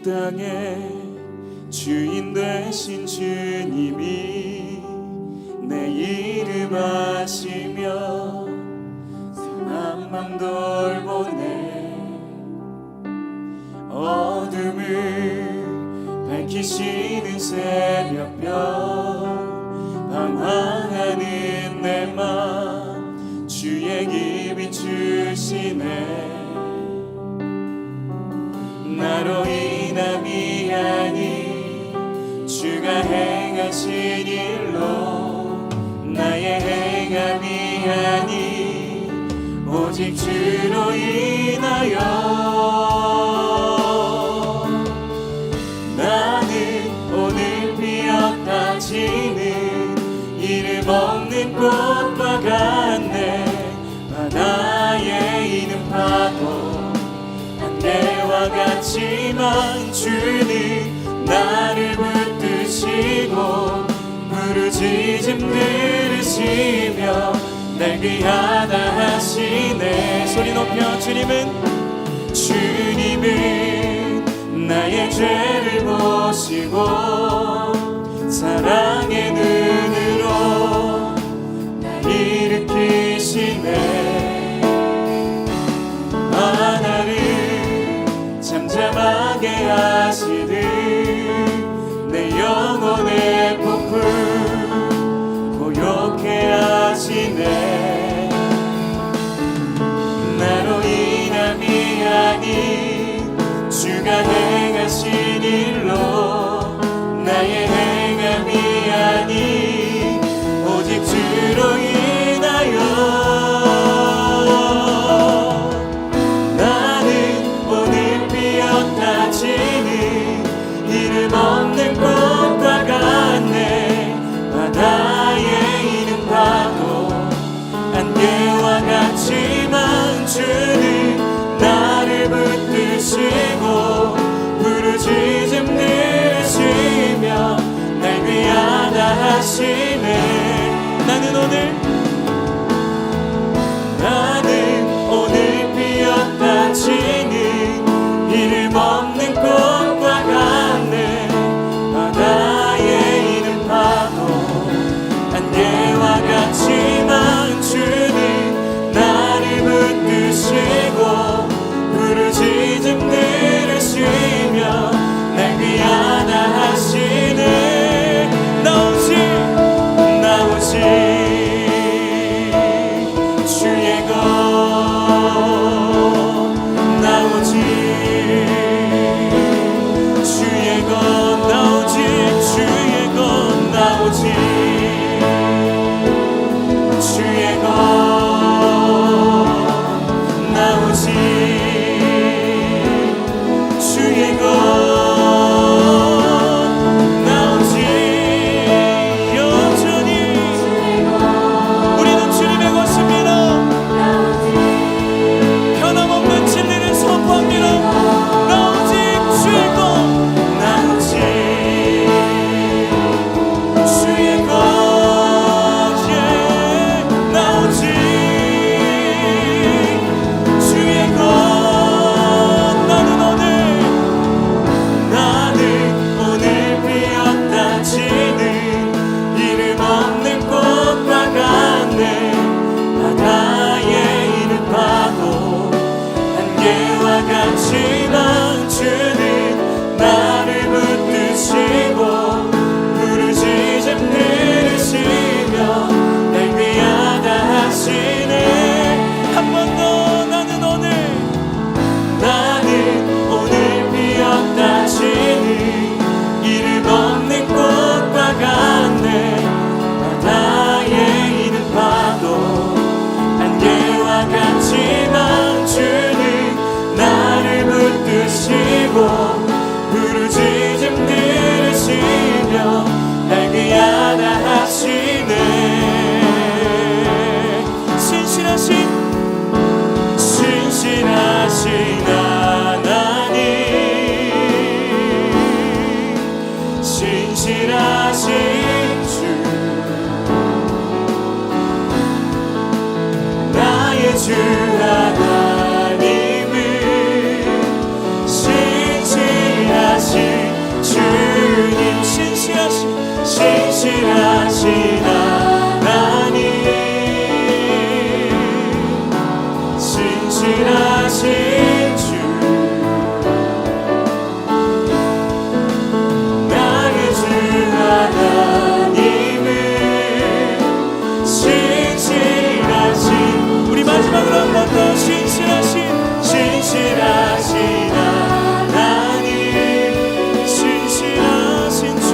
땅의 주인 되신 주님이 내 이름 아시며 상한 맘 돌보네. 어둠을 밝히시는 새벽별 방황하는 내 맘 주의 길이 주시네. 나로 인함이 아니 주가 행하신 일로 나의 행함이 아니 오직 주로 인하여 나는 오늘 피었다 지는 이름 없는 꽃과 같네. 바다에 있는 파도 안개와 같지만 주는 나를 붙드시고 부르짖음 들으시며 날 귀하다 하시네. 소리 높여 주님은 나의 죄를 보시고 사랑의 눈으로 날 일으키시네. 나를 잠잠하게 하시듯 내 영혼의 폭풍 고요케 하시네. 나로 인함이 아닌 주가 행하신 일로 나의 행함이 아닌 오직 주로 인하여 이름 없는 꽃과 같네. 바다에 있는 파도 안개와 같지만 주는 나를 붙드시고 부르짖음 들으시며 날 귀하다 하시네. 나는 오늘 피었다 지는 이름 없는 꽃과 같네. 바다에 있는 파도 안개와 같지만 주는 나를 붙드시고 부르짖음 들으시며 날 귀하다 하시네. 나 오직 주의 것 나 오직 주의 것 나 오직 주의 것 나 오직 주의 것 나 오직 주의 것 나 오직 여전히 우리는 주님의 것입니다. 변함없는 진리를 선포합니다. 나 오직 주의 것 나 오직 주의 것 나 오직 주의 것 나는 오늘 피었다 지는 이름 없는 꽃과 같네. 바다에 있는 파도 안개와 같지만 주는 나를 붙드시고 부르짖음 들으시며 날 귀하다 하시네. 한 번 더 나는 오늘 피었다 지는 이름 없는 꽃과 같네. 바다에 있는 파도 안개와 같지만 주는 나를 신실하신 주 나의 주 하나님은 신실하신 우리 마지막으로 한 번 더 신실하신 하나님 신실하신 주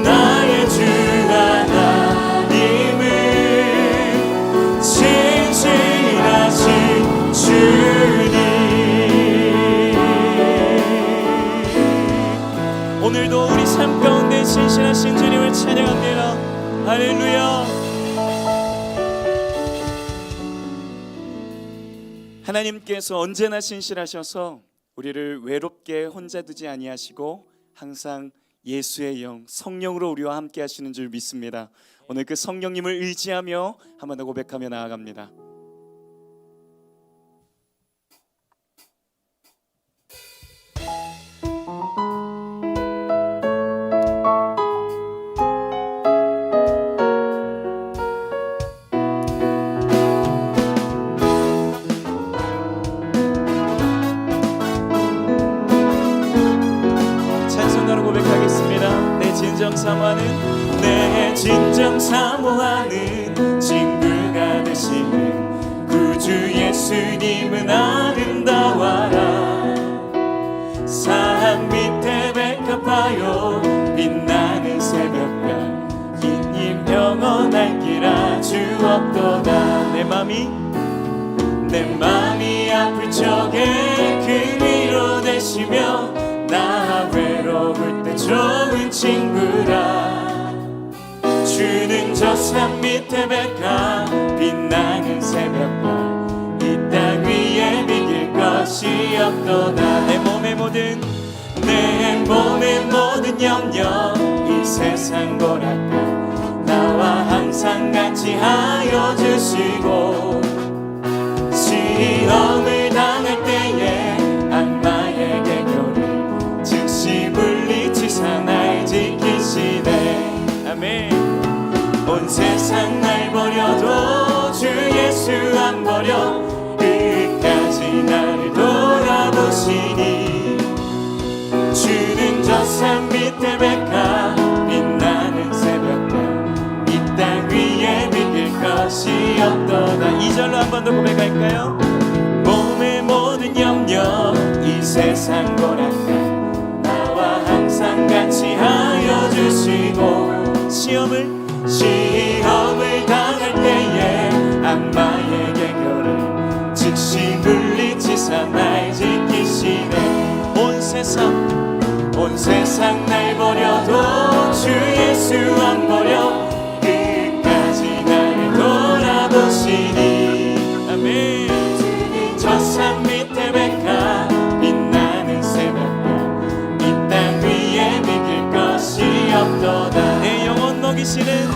나의 주 하나님은 신실하신 주님 오늘도 우리 삶 가운데 신실하신 주님을 찬양합니다. 할렐루야. 하나님께서 언제나 신실하셔서 우리를 외롭게 혼자 두지 아니하시고 항상 예수의 영 성령으로 우리와 함께 하시는 줄 믿습니다. 오늘 그 성령님을 의지하며 한 번 더 고백하며 나아갑니다. 내 진정 사모하는 친구가 되시는 구주 예수님은 아름다워라. 산 밑에 백합하여 빛나는 새벽별 긴 영원할 길아 주옵도다. 내 맘이 아플 적에 그 위로 되시며 나 외로울 때 좋은 친구라. 주는 저 산 밑에 백합 빛나는 새벽별 이 땅 위에 비길 것이 없도다. 내 몸의 모든 염려 이 세상 고락가 나와 항상 같이 하여 주시고 시험을 당할 때에 악마의 개교를 즉시 물리치사 날 지키시네. 아멘. 온 세상 날 버려도 주 예수 안 버려 끝까지 나를 돌아보시니 주는 저 산 밑에 백합 빛나는 새벽별 이 땅 위에 비길 것이 없도다. 2절로 한 번 더 고백할까요? 몸의 모든 염려 이 세상 고락가 나와 항상 같이 하여 주시고 시험을 당할 때에 악마의 개교를 즉시 물리치사 날 지키시네. 온 세상 날 버려도 주 예수 안 버려 끝까지 나를 돌아보시니. 아멘. 저 산 밑에 백합 빛나는 새벽별 이 땅 위에 비길 것이 없도다. 내 영혼 먹이시는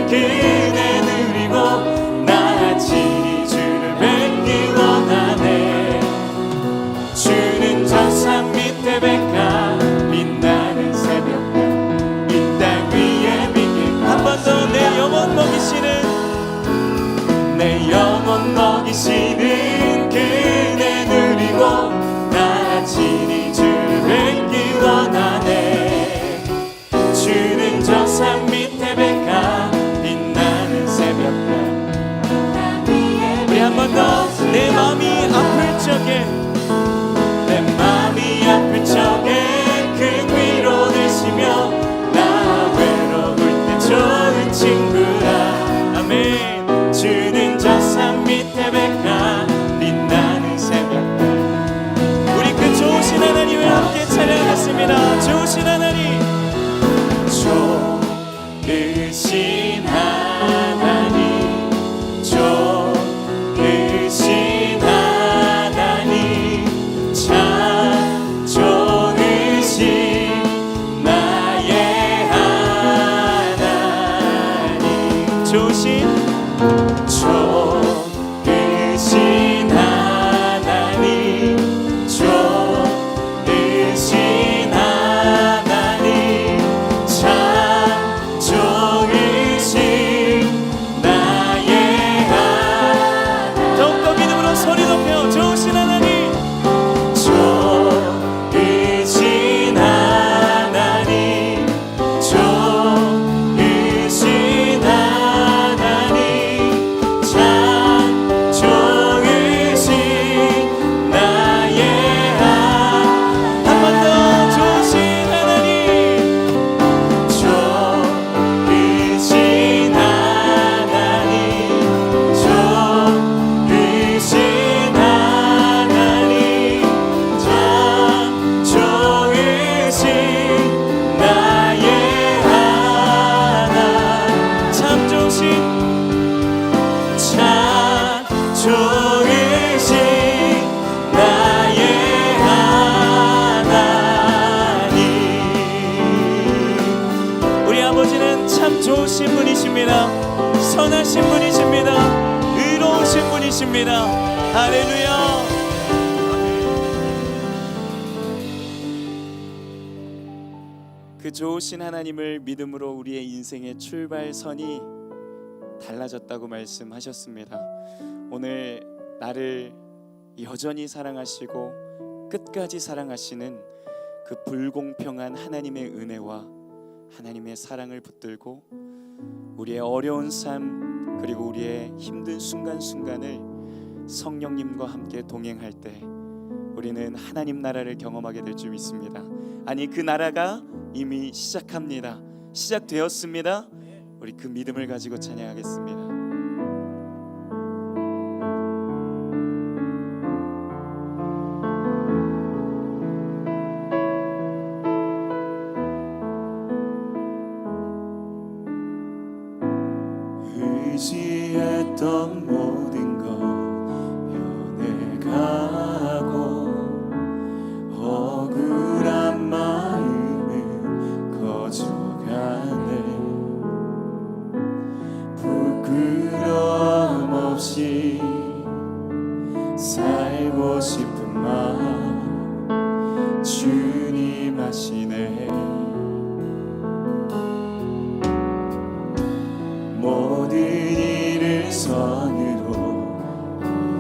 그네 누리고 나같이 주를 뵙기 원하네. 주는 저 산 밑에 백합 빛나는 새벽별 이 땅 위에 비길 한 번 더 내 영혼 먹이시는 그네 누리고 나같이 주를 뵙기 원하네. 주는 저 산 밑에 백합 빛나는 좋으신 분이십니다. 선하신 분이십니다. 의로우신 분이십니다. 할렐루야. 그 좋으신 하나님을 믿음으로 우리의 인생의 출발선이 달라졌다고 말씀하셨습니다. 오늘 나를 여전히 사랑하시고 끝까지 사랑하시는 그 불공평한 하나님의 은혜와 하나님의 사랑을 붙들고 우리의 어려운 삶 그리고 우리의 힘든 순간순간을 성령님과 함께 동행할 때 우리는 하나님 나라를 경험하게 될 줄 믿습니다. 아니, 그 나라가 이미 시작합니다. 시작되었습니다. 우리 그 믿음을 가지고 찬양하겠습니다. 의지했던 모든 것 변해가고 억울한 마음은 커져가네. 부끄러움 없이 살고 싶은 마음 주님 아시네. 모든 일을 선으로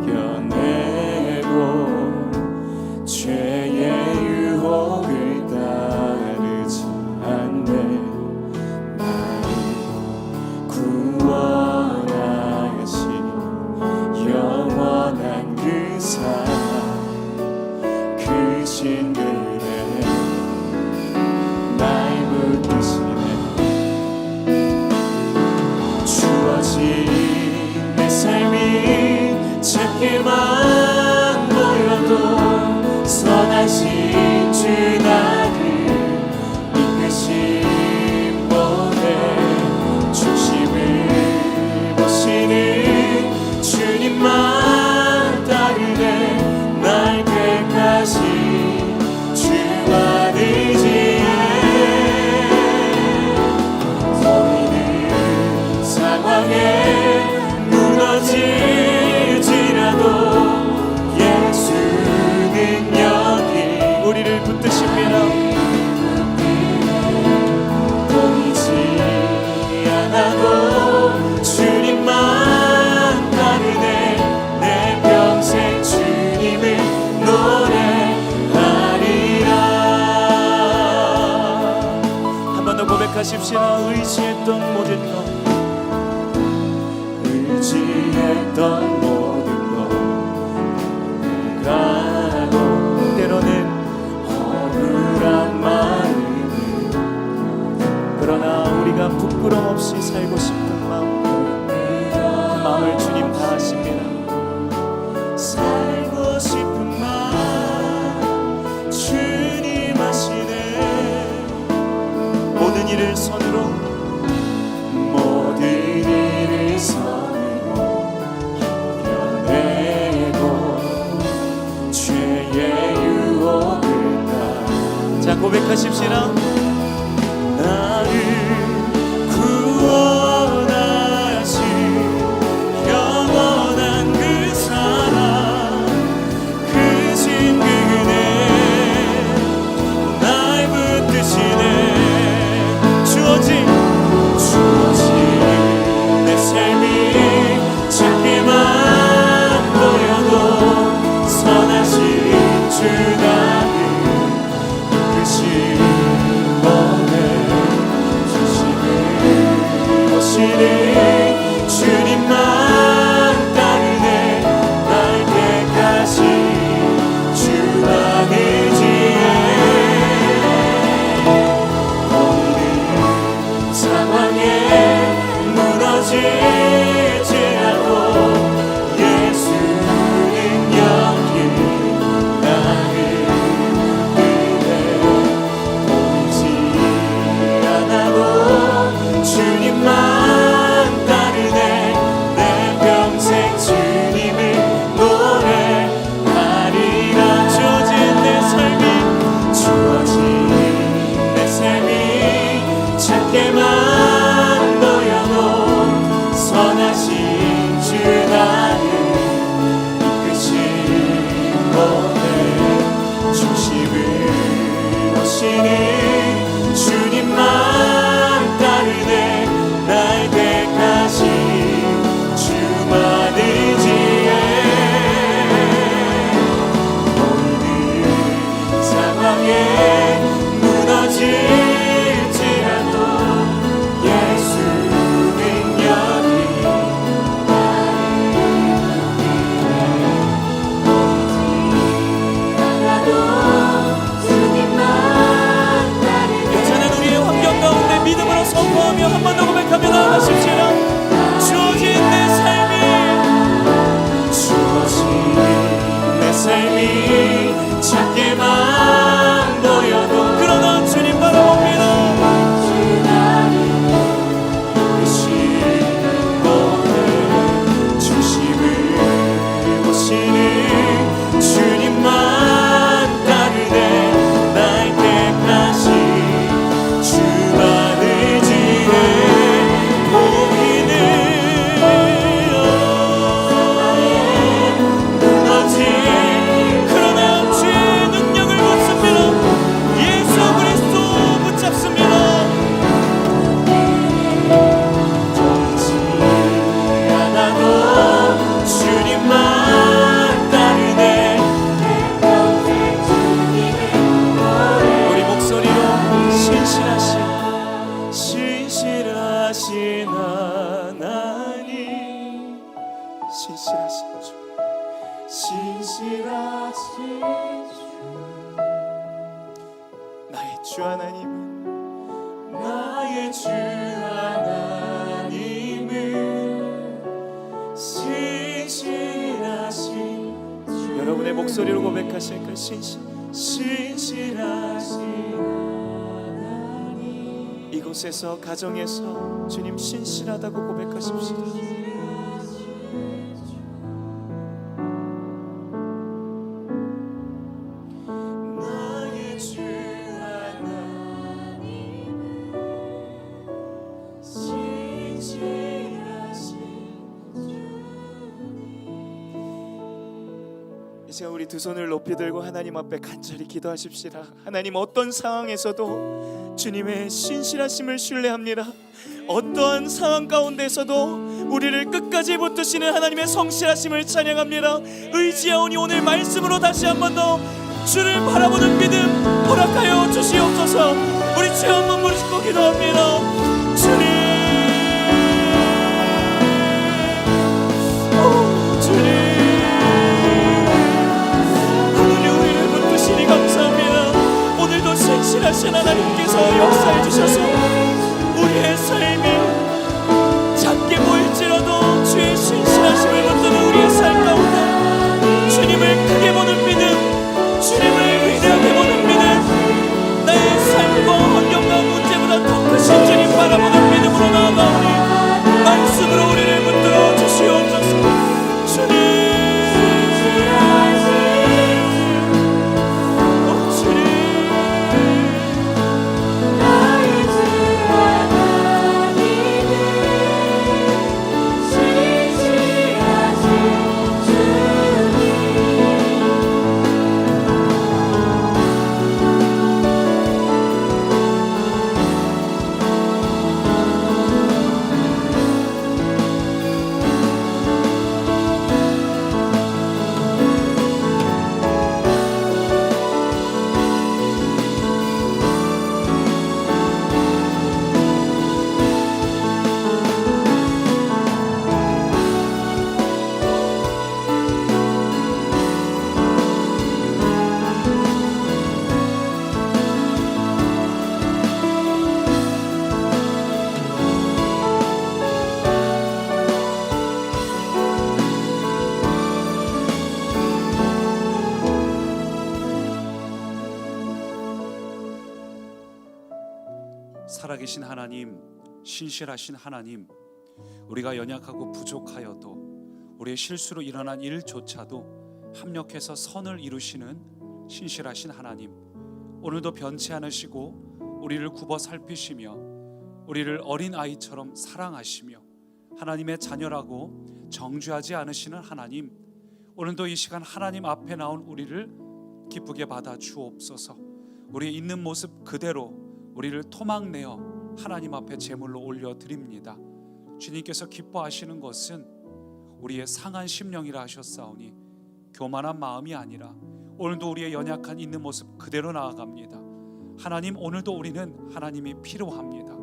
이겨내고 죄의 유혹을 따르지 않네. 나를 구원하신 영원한 그 사랑 그 신들에 날 붙드시네. 내 삶이 작게만 보여도 선하신 주 나를 이끄신 몸에 중심을 보시는 주님만 따르네. 날 끝까지 주만 의지해. 보이는 상황에 무너질지라도 예수는 여기 우리를 붙드십니다. 보이지 않아도 주님만 따르네. 내 평생 주님을 노래하리라. 한 번 더 고백하십시다. 의지했던 모든 것 의지했던 모든 것 가고 때로는 억울한 마음을 그러나 우리가 부끄럼 없이 살고 싶은 마음 그 마음을 주님 다 아십니다. 살고 싶은 마음 주님 아시네. 모든 일을 선으로 모든 일을 선으로 자, 고백하십시다. 나를 구원하신 영원한 그 사랑 그 진근에 날 붙드시네. 주어진 내 삶이 작게만 보여도 선하신 주 나를 주 하나님은 나의 주 하나님은 신실하신 주. 여러분의 목소리로 고백하실 그 신실하신 하나님. 이곳에서 가정에서 주님 신실하다고 고백하십시오. 나의 주 하나님은 신실하신 이 시간 우리 두 손을 높이 들고 하나님 앞에 간절히 기도하십시다. 하나님, 어떤 상황에서도 주님의 신실하심을 신뢰합니다. 어떠한 상황 가운데서도 우리를 끝까지 붙드시는 하나님의 성실하심을 찬양합니다. 의지하오니 오늘 말씀으로 다시 한 번 더 주를 바라보는 믿음 허락하여 주시옵소서. 우리 주 한번 부르시고 기도합니다. 주님, 주님, 하늘에 우리를 붙드시니 감사합니다. 오늘도 신실하신 하나님께서 역사해 주셔서 우리의 삶이 작게 보일지라도 주의 신실하심을 붙드는 우리의 삶 가운데 주님을 크게 보는 믿음, 주님을 위대하게 보는 믿음, 나의 삶과 환경과 문제보다 더 크신 주님 바라보는 믿음으로 나아가오니 말씀으로 우리를 붙들어 주시옵소서. 주님, 주님, 나의 주 하나님은 신실하신 주님. 살아계신 하나님, 신실하신 하나님, 우리가 연약하고 부족하여도 우리의 실수로 일어난 일조차도 합력해서 선을 이루시는 신실하신 하나님, 오늘도 변치 않으시고 우리를 굽어 살피시며 우리를 어린아이처럼 사랑하시며 하나님의 자녀라고 정죄하지 않으시는 하나님, 오늘도 이 시간 하나님 앞에 나온 우리를 기쁘게 받아 주옵소서. 우리의 있는 모습 그대로 우리를 토막내어 하나님 앞에 제물로 올려드립니다. 주님께서 기뻐하시는 것은 우리의 상한 심령이라 하셨사오니 교만한 마음이 아니라 오늘도 우리의 연약한 있는 모습 그대로 나아갑니다. 하나님, 오늘도 우리는 하나님이 필요합니다.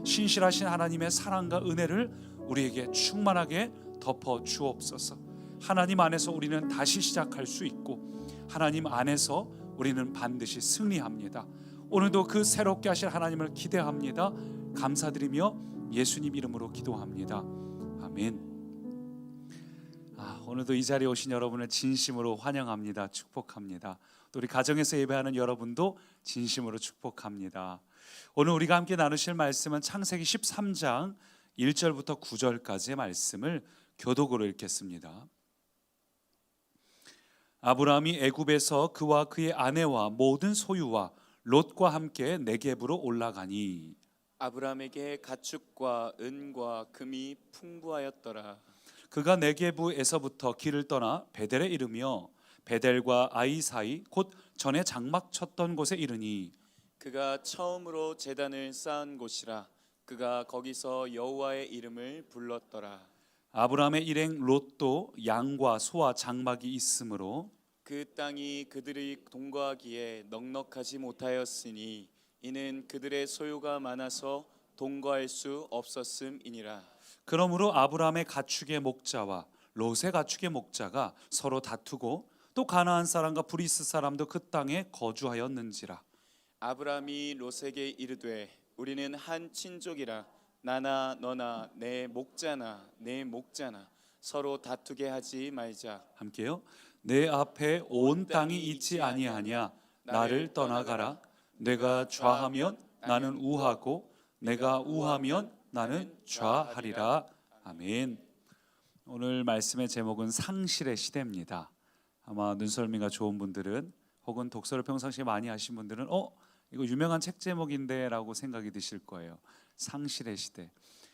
신실하신 하나님의 사랑과 은혜를 우리에게 충만하게 덮어 주옵소서. 하나님 안에서 우리는 다시 시작할 수 있고 하나님 안에서 우리는 반드시 승리합니다. 오늘도 그 새롭게 하실 하나님을 기대합니다. 감사드리며 예수님 이름으로 기도합니다. 아멘. 오늘도 이 자리에 오신 여러분을 진심으로 환영합니다. 축복합니다. 또 우리 가정에서 예배하는 여러분도 진심으로 축복합니다. 오늘 우리가 함께 나누실 말씀은 창세기 13장 1절부터 9절까지의 말씀을 교독으로 읽겠습니다. 아브라함이 애굽에서 그와 그의 아내와 모든 소유와 롯과 함께 네겝으로 올라가니 아브라함에게 가축과 은과 금이 풍부하였더라. 그가 네겝에서부터 길을 떠나 베델에 이르며 베델과 아이 사이 곧 전에 장막 쳤던 곳에 이르니 그가 처음으로 제단을 쌓은 곳이라. 그가 거기서 여호와의 이름을 불렀더라. 아브라함의 일행 롯도 양과 소와 장막이 있으므로 그 땅이 그들이 동거하기에 넉넉하지 못하였으니 이는 그들의 소유가 많아서 동거할 수 없었음이니라. 그러므로 아브라함의 가축의 목자와 롯의 가축의 목자가 서로 다투고 또 가나안 사람과 브리스 사람도 그 땅에 거주하였는지라. 아브라함이 롯에게 이르되 우리는 한 친족이라 나나 너나 내 목자나 내 목자나 서로 다투게 하지 말자. 함께요. 내 앞에 온 땅이 있지 아니하냐. 나를 떠나가라. 내가 좌하면 나는 우하고 내가 우하면 나는 좌하리라. 아멘. 오늘 말씀의 제목은 상실의 시대입니다. 아마 눈썰미가 좋은 분들은 혹은 독서를 평상시에 많이 하신 분들은 이거 유명한 책 제목인데 라고 생각이 드실 거예요. 상실의 시대.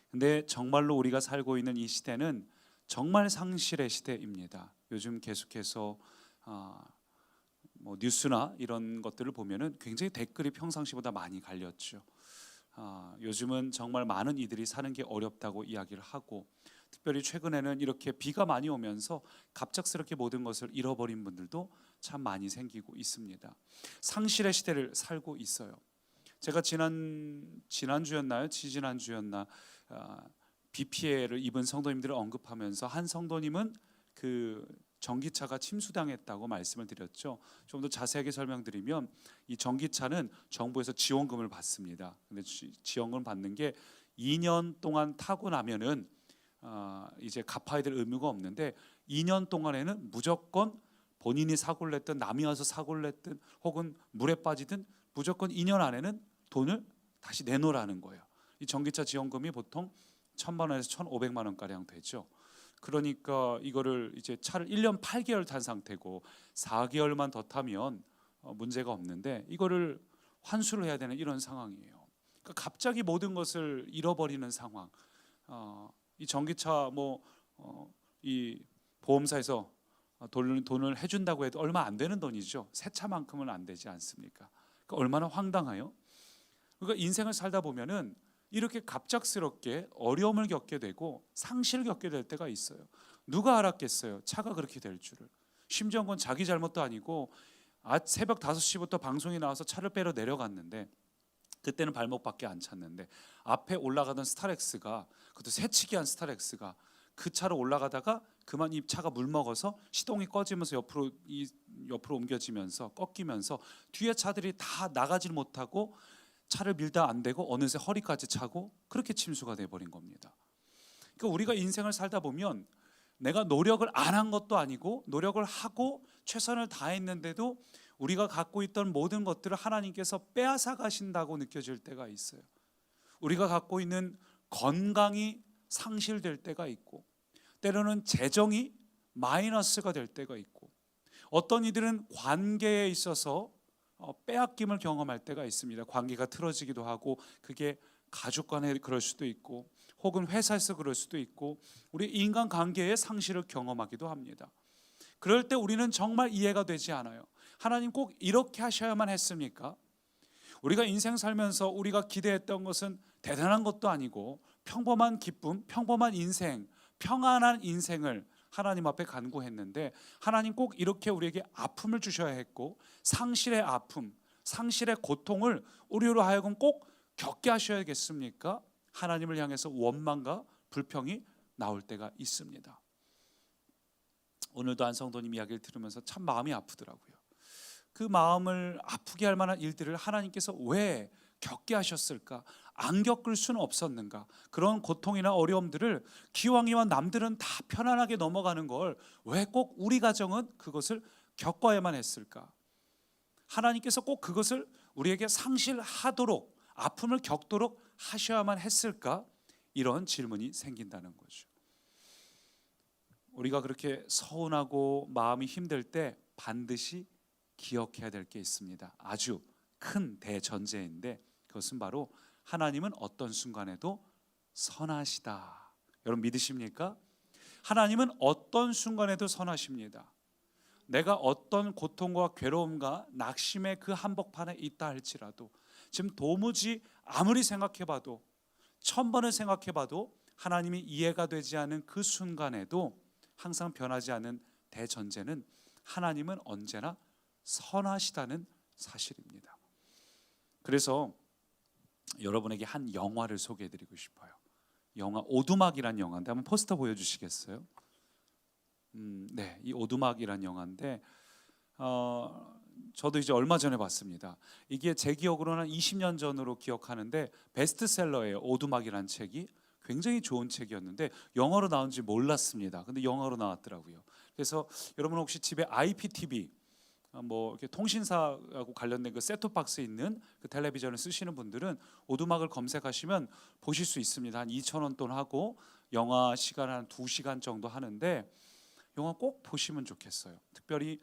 근데 정말로 우리가 살고 있는 이 시대는 정말 상실의 시대입니다. 요즘 계속해서 뉴스나 이런 것들을 보면은 굉장히 댓글이 평상시보다 많이 갈렸죠. 요즘은 정말 많은 이들이 사는 게 어렵다고 이야기를 하고, 특별히 최근에는 이렇게 비가 많이 오면서 갑작스럽게 모든 것을 잃어버린 분들도 참 많이 생기고 있습니다. 상실의 시대를 살고 있어요. 제가 지난주였나요? 지지난주였나 비 피해를 입은 성도님들을 언급하면서 한 성도님은 그 전기차가 침수당했다고 말씀을 드렸죠. 좀 더 자세하게 설명드리면 이 전기차는 정부에서 지원금을 받습니다. 근데 지원금을 받는 게 2년 동안 타고 나면은 이제 갚아야 될 의무가 없는데 2년 동안에는 무조건 본인이 사고를 냈든 남이 와서 사고를 냈든 혹은 물에 빠지든 무조건 2년 안에는 돈을 다시 내놓으라는 거예요. 이 전기차 지원금이 보통 1,000만 원에서 1,500만 원 가량 되죠. 그러니까 이거를 이제 차를 1년 8개월 탄 상태고 4개월만 더 타면 문제가 없는데 이거를 환수를 해야 되는 이런 상황이에요. 그러니까 갑자기 모든 것을 잃어버리는 상황. 이 전기차 이 보험사에서 돈을 해준다고 해도 얼마 안 되는 돈이죠. 새 차만큼은 안 되지 않습니까? 그러니까 얼마나 황당해요. 그러니까 인생을 살다 보면은 이렇게 갑작스럽게 어려움을 겪게 되고 상실을 겪게 될 때가 있어요. 누가 알았겠어요? 차가 그렇게 될 줄을. 심지어 그건 자기 잘못도 아니고 새벽 5시부터 방송이 나와서 차를 빼러 내려갔는데 그때는 발목밖에 안 찼는데 앞에 올라가던 스타렉스가, 그것도 새치기한 스타렉스가 그 차로 올라가다가 그만 이 차가 물 먹어서 시동이 꺼지면서 옆으로 옮겨지면서 꺾이면서 뒤에 차들이 다 나가질 못하고 차를 밀다 안 되고 어느새 허리까지 차고 그렇게 침수가 돼버린 겁니다. 그러니까 우리가 인생을 살다 보면 내가 노력을 안 한 것도 아니고 노력을 하고 최선을 다했는데도 우리가 갖고 있던 모든 것들을 하나님께서 빼앗아 가신다고 느껴질 때가 있어요. 우리가 갖고 있는 건강이 상실될 때가 있고, 때로는 재정이 마이너스가 될 때가 있고, 어떤 이들은 관계에 있어서 빼앗김을 경험할 때가 있습니다. 관계가 틀어지기도 하고, 그게 가족 간에 그럴 수도 있고 혹은 회사에서 그럴 수도 있고 우리 인간관계의 상실을 경험하기도 합니다. 그럴 때 우리는 정말 이해가 되지 않아요. 하나님 꼭 이렇게 하셔야만 했습니까? 우리가 인생 살면서 우리가 기대했던 것은 대단한 것도 아니고 평범한 기쁨, 평범한 인생, 평안한 인생을 하나님 앞에 간구했는데 하나님 꼭 이렇게 우리에게 아픔을 주셔야 했고 상실의 아픔, 상실의 고통을 우리로 하여금 꼭 겪게 하셔야겠습니까? 하나님을 향해서 원망과 불평이 나올 때가 있습니다. 오늘도 한 성도님 이야기를 들으면서 참 마음이 아프더라고요. 그 마음을 아프게 할 만한 일들을 하나님께서 왜 겪게 하셨을까? 안 겪을 수는 없었는가? 그런 고통이나 어려움들을 기왕이면 남들은 다 편안하게 넘어가는 걸 왜 꼭 우리 가정은 그것을 겪어야만 했을까? 하나님께서 꼭 그것을 우리에게 상실하도록 아픔을 겪도록 하셔야만 했을까? 이런 질문이 생긴다는 거죠. 우리가 그렇게 서운하고 마음이 힘들 때 반드시 기억해야 될 게 있습니다. 아주 큰 대전제인데 그것은 바로 하나님은 어떤 순간에도 선하시다. 여러분 믿으십니까? 하나님은 어떤 순간에도 선하십니다. 내가 어떤 고통과 괴로움과 낙심의 그 한복판에 있다 할지라도 지금 도무지 아무리 생각해봐도 1000번을 생각해봐도 하나님이 이해가 되지 않은 그 순간에도 항상 변하지 않은 대전제는 하나님은 언제나 선하시다는 사실입니다. 그래서 여러분에게 한 영화를 소개해드리고 싶어요. 영화 오두막이란 영화인데 한번 포스터 보여주시겠어요? 네, 이 오두막이란 영화인데 저도 이제 얼마 전에 봤습니다. 이게 제 기억으로는 20년 전으로 기억하는데 베스트셀러예요. 오두막이라는 책이 굉장히 좋은 책이었는데 영어로 나온지 몰랐습니다. 근데 영어로 나왔더라고요. 그래서 여러분 혹시 집에 IPTV 뭐 이렇게 통신사하고 관련된 그 셋톱박스 있는 그 텔레비전을 쓰시는 분들은 오두막을 검색하시면 보실 수 있습니다. 한 2,000원 돈 하고 영화 시간 한 2시간 정도 하는데 영화 꼭 보시면 좋겠어요. 특별히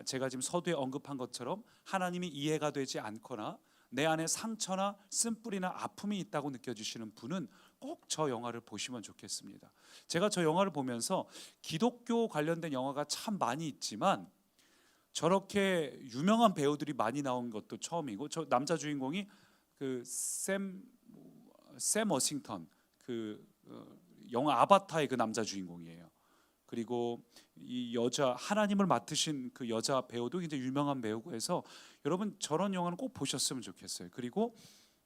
제가 지금 서두에 언급한 것처럼 하나님이 이해가 되지 않거나 내 안에 상처나 쓴뿌리나 아픔이 있다고 느껴지시는 분은 꼭 저 영화를 보시면 좋겠습니다. 제가 저 영화를 보면서 기독교 관련된 영화가 참 많이 있지만 저렇게 유명한 배우들이 많이 나온 것도 처음이고, 저 남자 주인공이 그 샘 워싱턴 그 영화 아바타의 그 남자 주인공이에요. 그리고 이 여자 하나님을 맡으신 그 여자 배우도 굉장히 유명한 배우고 해서 여러분 저런 영화는 꼭 보셨으면 좋겠어요. 그리고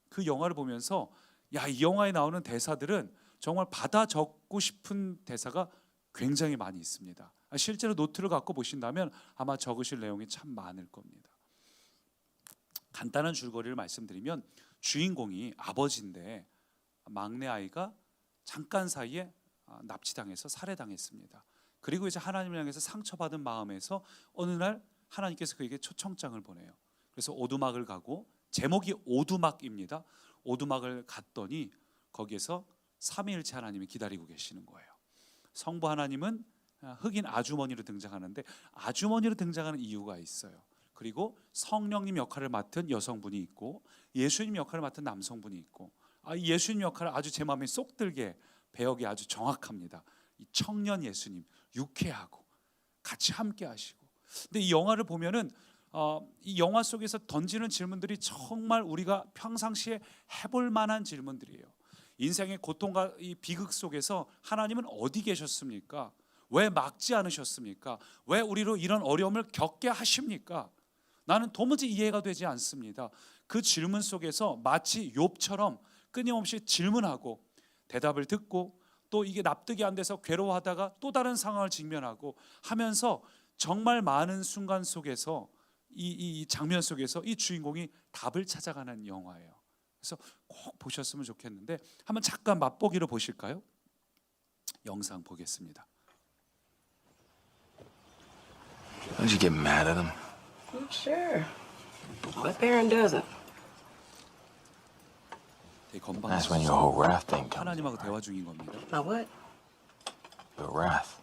그 영화를 보면서 이 영화에 나오는 대사들은 정말 받아 적고 싶은 대사가 굉장히 많이 있습니다. 실제로 노트를 갖고 보신다면 아마 적으실 내용이 참 많을 겁니다. 간단한 줄거리를 말씀드리면 주인공이 아버지인데 막내 아이가 잠깐 사이에 납치당해서 살해당했습니다. 그리고 이제 하나님을 향해서 상처받은 마음에서 어느 날 하나님께서 그에게 초청장을 보내요. 그래서 오두막을 가고, 제목이 오두막입니다. 오두막을 갔더니 거기에서 삼위일체 하나님이 기다리고 계시는 거예요. 성부 하나님은 흑인 아주머니로 등장하는데 아주머니로 등장하는 이유가 있어요. 그리고 성령님 역할을 맡은 여성분이 있고 예수님 역할을 맡은 남성분이 있고, 이 예수님 역할을 아주 제 마음에 쏙 들게 배역이 아주 정확합니다. 이 청년 예수님, 유쾌하고 같이 함께 하시고. 근데 이 영화를 보면은 이 영화 속에서 던지는 질문들이 정말 우리가 평상시에 해볼 만한 질문들이에요. 인생의 고통과 이 비극 속에서 하나님은 어디 계셨습니까? 왜 막지 않으셨습니까? 왜 우리로 이런 어려움을 겪게 하십니까? 나는 도무지 이해가 되지 않습니다. 그 질문 속에서 마치 욥처럼 끊임없이 질문하고 대답을 듣고, 또 이게 납득이 안 돼서 괴로워하다가 또 다른 상황을 직면하고 하면서 정말 많은 순간 속에서 이 장면 속에서 이 주인공이 답을 찾아가는 영화예요. 그래서 꼭 보셨으면 좋겠는데 한번 잠깐 맛보기로 보실까요? 영상 보겠습니다. Don't you get mad at him? Sure. What parent doesn't? 되게 건방. That's when your whole wrath thing comes. 하나님하고 대화 중인 겁니다. My what? Your wrath.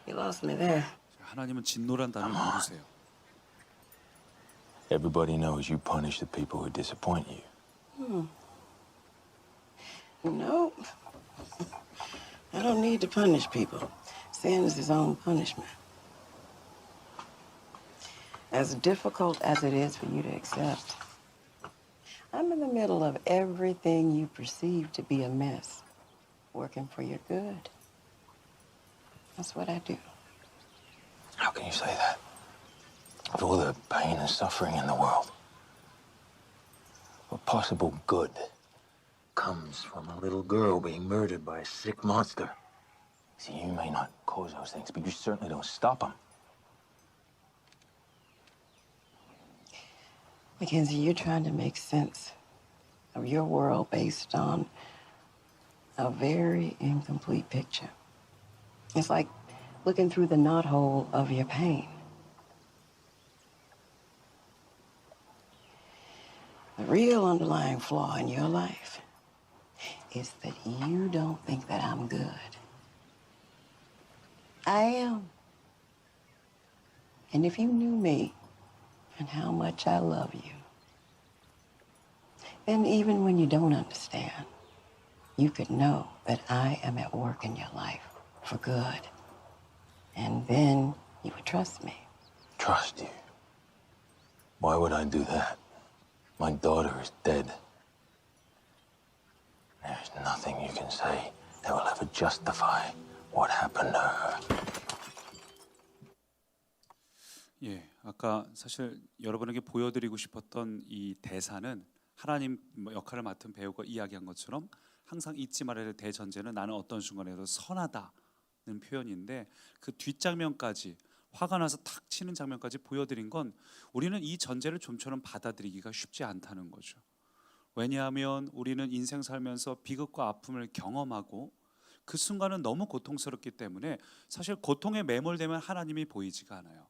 You lost me there. 하나님은 진노란 단어를 모르세요. Everybody knows you punish the people who disappoint you. Nope. I don't need to punish people. Sin is his own punishment. As difficult as it is for you to accept, I'm in the middle of everything you perceive to be a mess, working for your good. That's what I do. How can you say that? Of all the pain and suffering in the world, what possible good comes from a little girl being murdered by a sick monster? See, you may not cause those things, but you certainly don't stop them. Mackenzie, you're trying to make sense of your world based on a very incomplete picture. It's like looking through the knothole of your pain. The real underlying flaw in your life is that you don't think that I'm good. I am. And if you knew me and how much I love you, then even when you don't understand, you could know that I am at work in your life for good. And then you would trust me. Trust you? Why would I do that? My daughter is dead. There's nothing you can say that will ever justify what happened to her. 예, 아까 사실 여러분에게 보여드리고 싶었던 이 대사는 하나님 역할을 맡은 배우가 이야기한 것처럼 항상 잊지 말아야 될 대전제는 나는 어떤 순간에도 선하다는 표현인데, 그 뒷장면까지 화가 나서 탁 치는 장면까지 보여드린 건 우리는 이 전제를 좀처럼 받아들이기가 쉽지 않다는 거죠. 왜냐하면 우리는 인생 살면서 비극과 아픔을 경험하고 그 순간은 너무 고통스럽기 때문에 사실 고통에 매몰되면 하나님이 보이지가 않아요.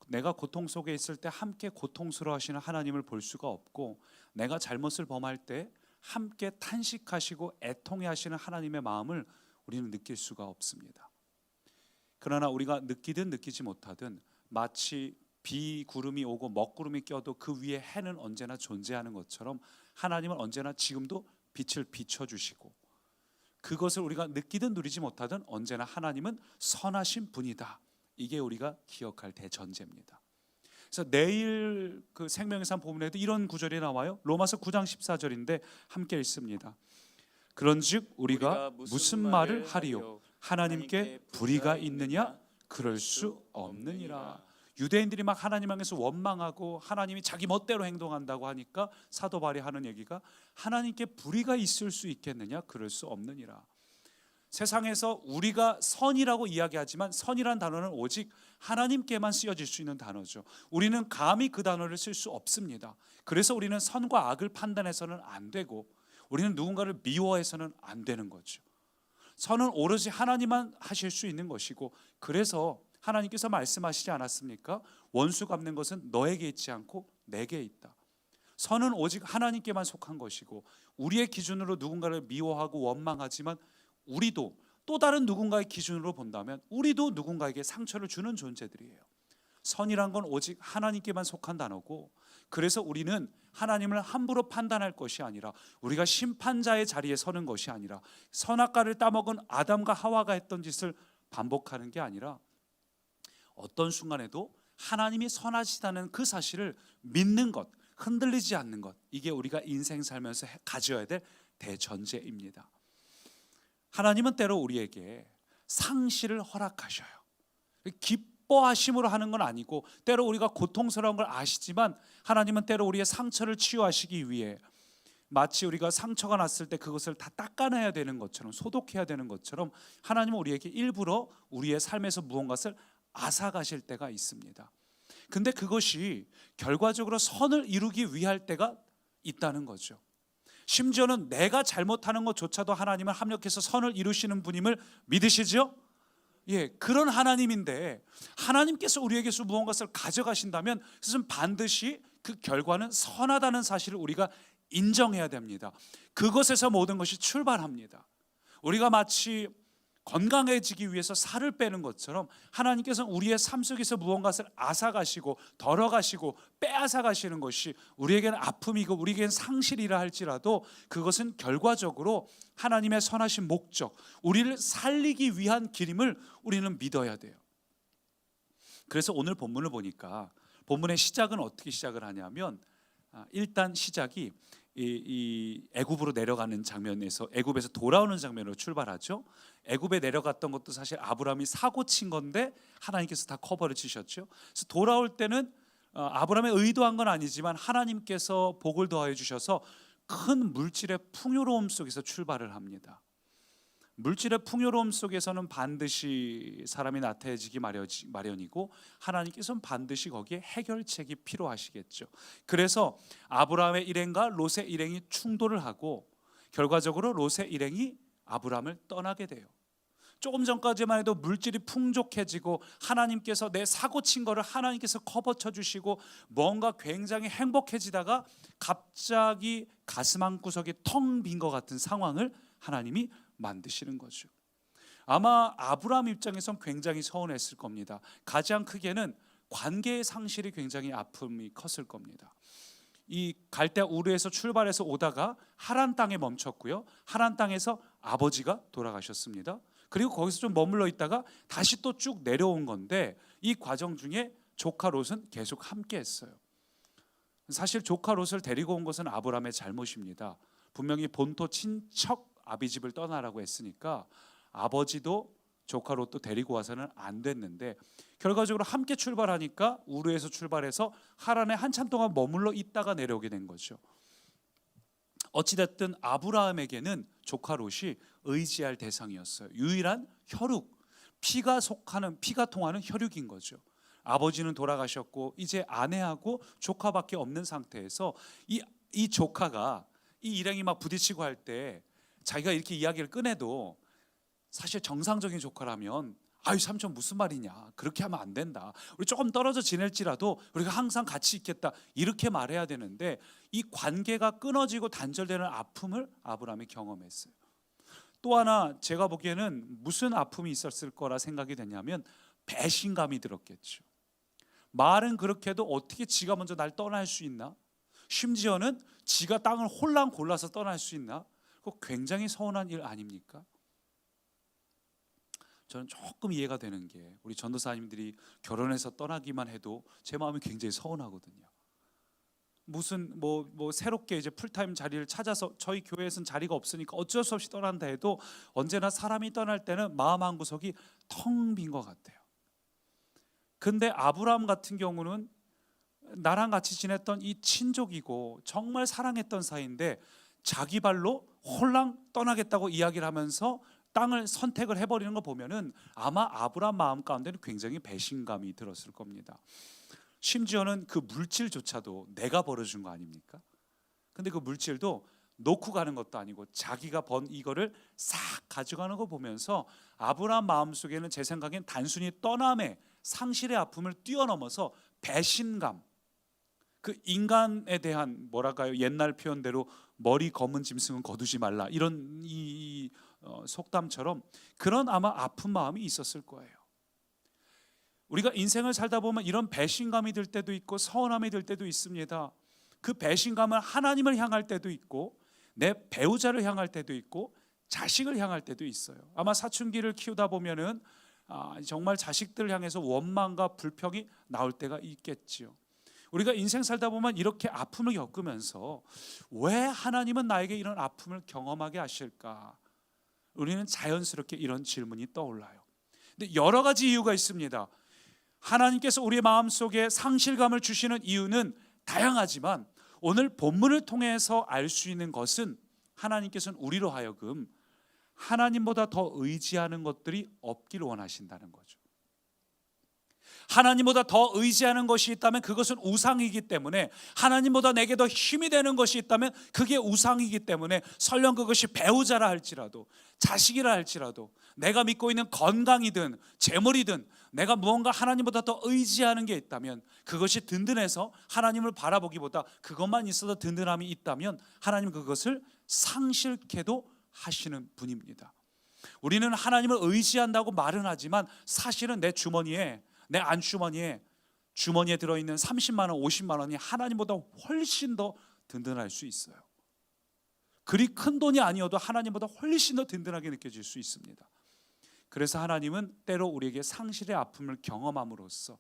내가 고통 속에 있을 때 함께 고통스러워하시는 하나님을 볼 수가 없고, 내가 잘못을 범할 때 함께 탄식하시고 애통해하시는 하나님의 마음을 우리는 느낄 수가 없습니다. 그러나 우리가 느끼든 느끼지 못하든 마치 비구름이 오고 먹구름이 껴도 그 위에 해는 언제나 존재하는 것처럼 하나님은 언제나 지금도 빛을 비춰주시고, 그것을 우리가 느끼든 누리지 못하든 언제나 하나님은 선하신 분이다. 이게 우리가 기억할 대전제입니다. 그래서 내일 그 생명의 산 본문에도 이런 구절이 나와요. 로마서 9장 14절인데 함께 읽습니다. 그런즉 우리가 무슨 말을 하리요? 하나님께 불의가 있느냐? 그럴 수 없느니라. 유대인들이 막 하나님 향해서 원망하고 하나님이 자기 멋대로 행동한다고 하니까 사도 바울이 하는 얘기가 하나님께 불의가 있을 수 있겠느냐? 그럴 수 없느니라. 세상에서 우리가 선이라고 이야기하지만 선이란 단어는 오직 하나님께만 쓰여질 수 있는 단어죠. 우리는 감히 그 단어를 쓸 수 없습니다. 그래서 우리는 선과 악을 판단해서는 안 되고, 우리는 누군가를 미워해서는 안 되는 거죠. 선은 오로지 하나님만 하실 수 있는 것이고, 그래서 하나님께서 말씀하시지 않았습니까? 원수 갚는 것은 너에게 있지 않고 내게 있다. 선은 오직 하나님께만 속한 것이고, 우리의 기준으로 누군가를 미워하고 원망하지만 우리도 또 다른 누군가의 기준으로 본다면 우리도 누군가에게 상처를 주는 존재들이에요. 선이란 건 오직 하나님께만 속한 단어고, 그래서 우리는 하나님을 함부로 판단할 것이 아니라, 우리가 심판자의 자리에 서는 것이 아니라, 선악과를 따먹은 아담과 하와가 했던 짓을 반복하는 게 아니라 어떤 순간에도 하나님이 선하시다는 그 사실을 믿는 것, 흔들리지 않는 것, 이게 우리가 인생 살면서 가져야 될 대전제입니다. 하나님은 때로 우리에게 상실을 허락하셔요. 기뻐하심으로 하는 건 아니고, 때로 우리가 고통스러운 걸 아시지만 하나님은 때로 우리의 상처를 치유하시기 위해 마치 우리가 상처가 났을 때 그것을 다 닦아내야 되는 것처럼, 소독해야 되는 것처럼 하나님은 우리에게 일부러 우리의 삶에서 무언가를 앗아가실 때가 있습니다. 근데 그것이 결과적으로 선을 이루기 위할 때가 있다는 거죠. 심지어는 내가 잘못하는 것조차도 하나님은 합력해서 선을 이루시는 분임을 믿으시죠? 예, 그런 하나님인데 하나님께서 우리에게서 무언가를 가져가신다면 그것은 반드시 그 결과는 선하다는 사실을 우리가 인정해야 됩니다. 그것에서 모든 것이 출발합니다. 우리가 마치 건강해지기 위해서 살을 빼는 것처럼 하나님께서는 우리의 삶 속에서 무언가를 앗아가시고 덜어가시고 빼앗아가시는 것이 우리에게는 아픔이고 우리에게는 상실이라 할지라도 그것은 결과적으로 하나님의 선하신 목적, 우리를 살리기 위한 길임을 우리는 믿어야 돼요. 그래서 오늘 본문을 보니까 본문의 시작은 어떻게 시작을 하냐면, 일단 시작이 이 애굽으로 내려가는 장면에서, 애굽에서 돌아오는 장면으로 출발하죠. 애굽에 내려갔던 것도 사실 아브라함이 사고 친 건데 하나님께서 다 커버를 치셨죠. 그래서 돌아올 때는 아브라함의 의도한 건 아니지만 하나님께서 복을 더하여 주셔서 큰 물질의 풍요로움 속에서 출발을 합니다. 물질의 풍요로움 속에서는 반드시 사람이 나태해지기 마련이고, 하나님께서는 반드시 거기에 해결책이 필요하시겠죠. 그래서 아브라함의 일행과 롯의 일행이 충돌을 하고 결과적으로 롯의 일행이 아브라함을 떠나게 돼요. 조금 전까지만 해도 물질이 풍족해지고 하나님께서 내 사고 친 거를 하나님께서 커버쳐 주시고 뭔가 굉장히 행복해지다가 갑자기 가슴 한구석이 텅 빈 것 같은 상황을 하나님이 만드시는 거죠. 아마 아브라함 입장에선 굉장히 서운했을 겁니다. 가장 크게는 관계의 상실이 굉장히 아픔이 컸을 겁니다. 이 갈대 우르에서 출발해서 오다가 하란 땅에 멈췄고요. 하란 땅에서 아버지가 돌아가셨습니다. 그리고 거기서 좀 머물러 있다가 다시 또 쭉 내려온 건데, 이 과정 중에 조카 롯은 계속 함께 했어요. 사실 조카 롯을 데리고 온 것은 아브라함의 잘못입니다. 분명히 본토 친척 아비집을 떠나라고 했으니까 아버지도 조카 롯도 데리고 와서는 안 됐는데, 결과적으로 함께 출발하니까 우르에서 출발해서 하란에 한참 동안 머물러 있다가 내려오게 된 거죠. 어찌됐든 아브라함에게는 조카 롯이 의지할 대상이었어요. 유일한 혈육, 피가 통하는 혈육인 거죠. 아버지는 돌아가셨고 이제 아내하고 조카밖에 없는 상태에서 이 조카가 이 일행이 막 부딪히고 할 때 자기가 이렇게 이야기를 꺼내도 사실 정상적인 조카라면 아유 삼촌 무슨 말이냐, 그렇게 하면 안 된다, 우리 조금 떨어져 지낼지라도 우리가 항상 같이 있겠다, 이렇게 말해야 되는데 이 관계가 끊어지고 단절되는 아픔을 아브라함이 경험했어요. 또 하나 제가 보기에는 무슨 아픔이 있었을 거라 생각이 되냐면 배신감이 들었겠죠. 말은 그렇게 해도 어떻게 지가 먼저 날 떠날 수 있나, 심지어는 지가 땅을 홀랑 골라서 떠날 수 있나, 그거 굉장히 서운한 일 아닙니까? 저는 조금 이해가 되는 게 우리 전도사님들이 결혼해서 떠나기만 해도 제 마음이 굉장히 서운하거든요. 무슨 뭐 새롭게 이제 풀타임 자리를 찾아서 저희 교회에서는 자리가 없으니까 어쩔 수 없이 떠난다 해도 언제나 사람이 떠날 때는 마음 한 구석이 텅 빈 것 같아요. 근데 아브라함 같은 경우는 나랑 같이 지냈던 이 친족이고 정말 사랑했던 사이인데 자기 발로 홀랑 떠나겠다고 이야기를 하면서 땅을 선택을 해버리는 거 보면은 아마 아브라함 마음 가운데는 굉장히 배신감이 들었을 겁니다. 심지어는 그 물질조차도 내가 벌어준 거 아닙니까? 근데 그 물질도 놓고 가는 것도 아니고 자기가 번 이거를 싹 가져가는 거 보면서 아브라함 마음속에는 제 생각엔 단순히 떠남의 상실의 아픔을 뛰어넘어서 배신감, 그 인간에 대한 뭐랄까요, 옛날 표현대로 머리 검은 짐승은 거두지 말라, 이런 속담처럼 그런 아마 아픈 마음이 있었을 거예요. 우리가 인생을 살다 보면 이런 배신감이 들 때도 있고 서운함이 들 때도 있습니다. 그 배신감은 하나님을 향할 때도 있고 내 배우자를 향할 때도 있고 자식을 향할 때도 있어요. 아마 사춘기를 키우다 보면은 정말 자식들을 향해서 원망과 불평이 나올 때가 있겠지요. 우리가 인생 살다 보면 이렇게 아픔을 겪으면서 왜 하나님은 나에게 이런 아픔을 경험하게 하실까? 우리는 자연스럽게 이런 질문이 떠올라요. 근데 여러 가지 이유가 있습니다. 하나님께서 우리의 마음속에 상실감을 주시는 이유는 다양하지만 오늘 본문을 통해서 알 수 있는 것은 하나님께서는 우리로 하여금 하나님보다 더 의지하는 것들이 없기를 원하신다는 거죠. 하나님보다 더 의지하는 것이 있다면 그것은 우상이기 때문에, 하나님보다 내게 더 힘이 되는 것이 있다면 그게 우상이기 때문에, 설령 그것이 배우자라 할지라도 자식이라 할지라도 내가 믿고 있는 건강이든 재물이든 내가 무언가 하나님보다 더 의지하는 게 있다면 그것이 든든해서 하나님을 바라보기보다 그것만 있어도 든든함이 있다면 하나님은 그것을 상실케도 하시는 분입니다. 우리는 하나님을 의지한다고 말은 하지만 사실은 내 주머니에, 내 안주머니에 들어있는 30만 원, 50만 원이 하나님보다 훨씬 더 든든할 수 있어요. 그리 큰 돈이 아니어도 하나님보다 훨씬 더 든든하게 느껴질 수 있습니다. 그래서 하나님은 때로 우리에게 상실의 아픔을 경험함으로써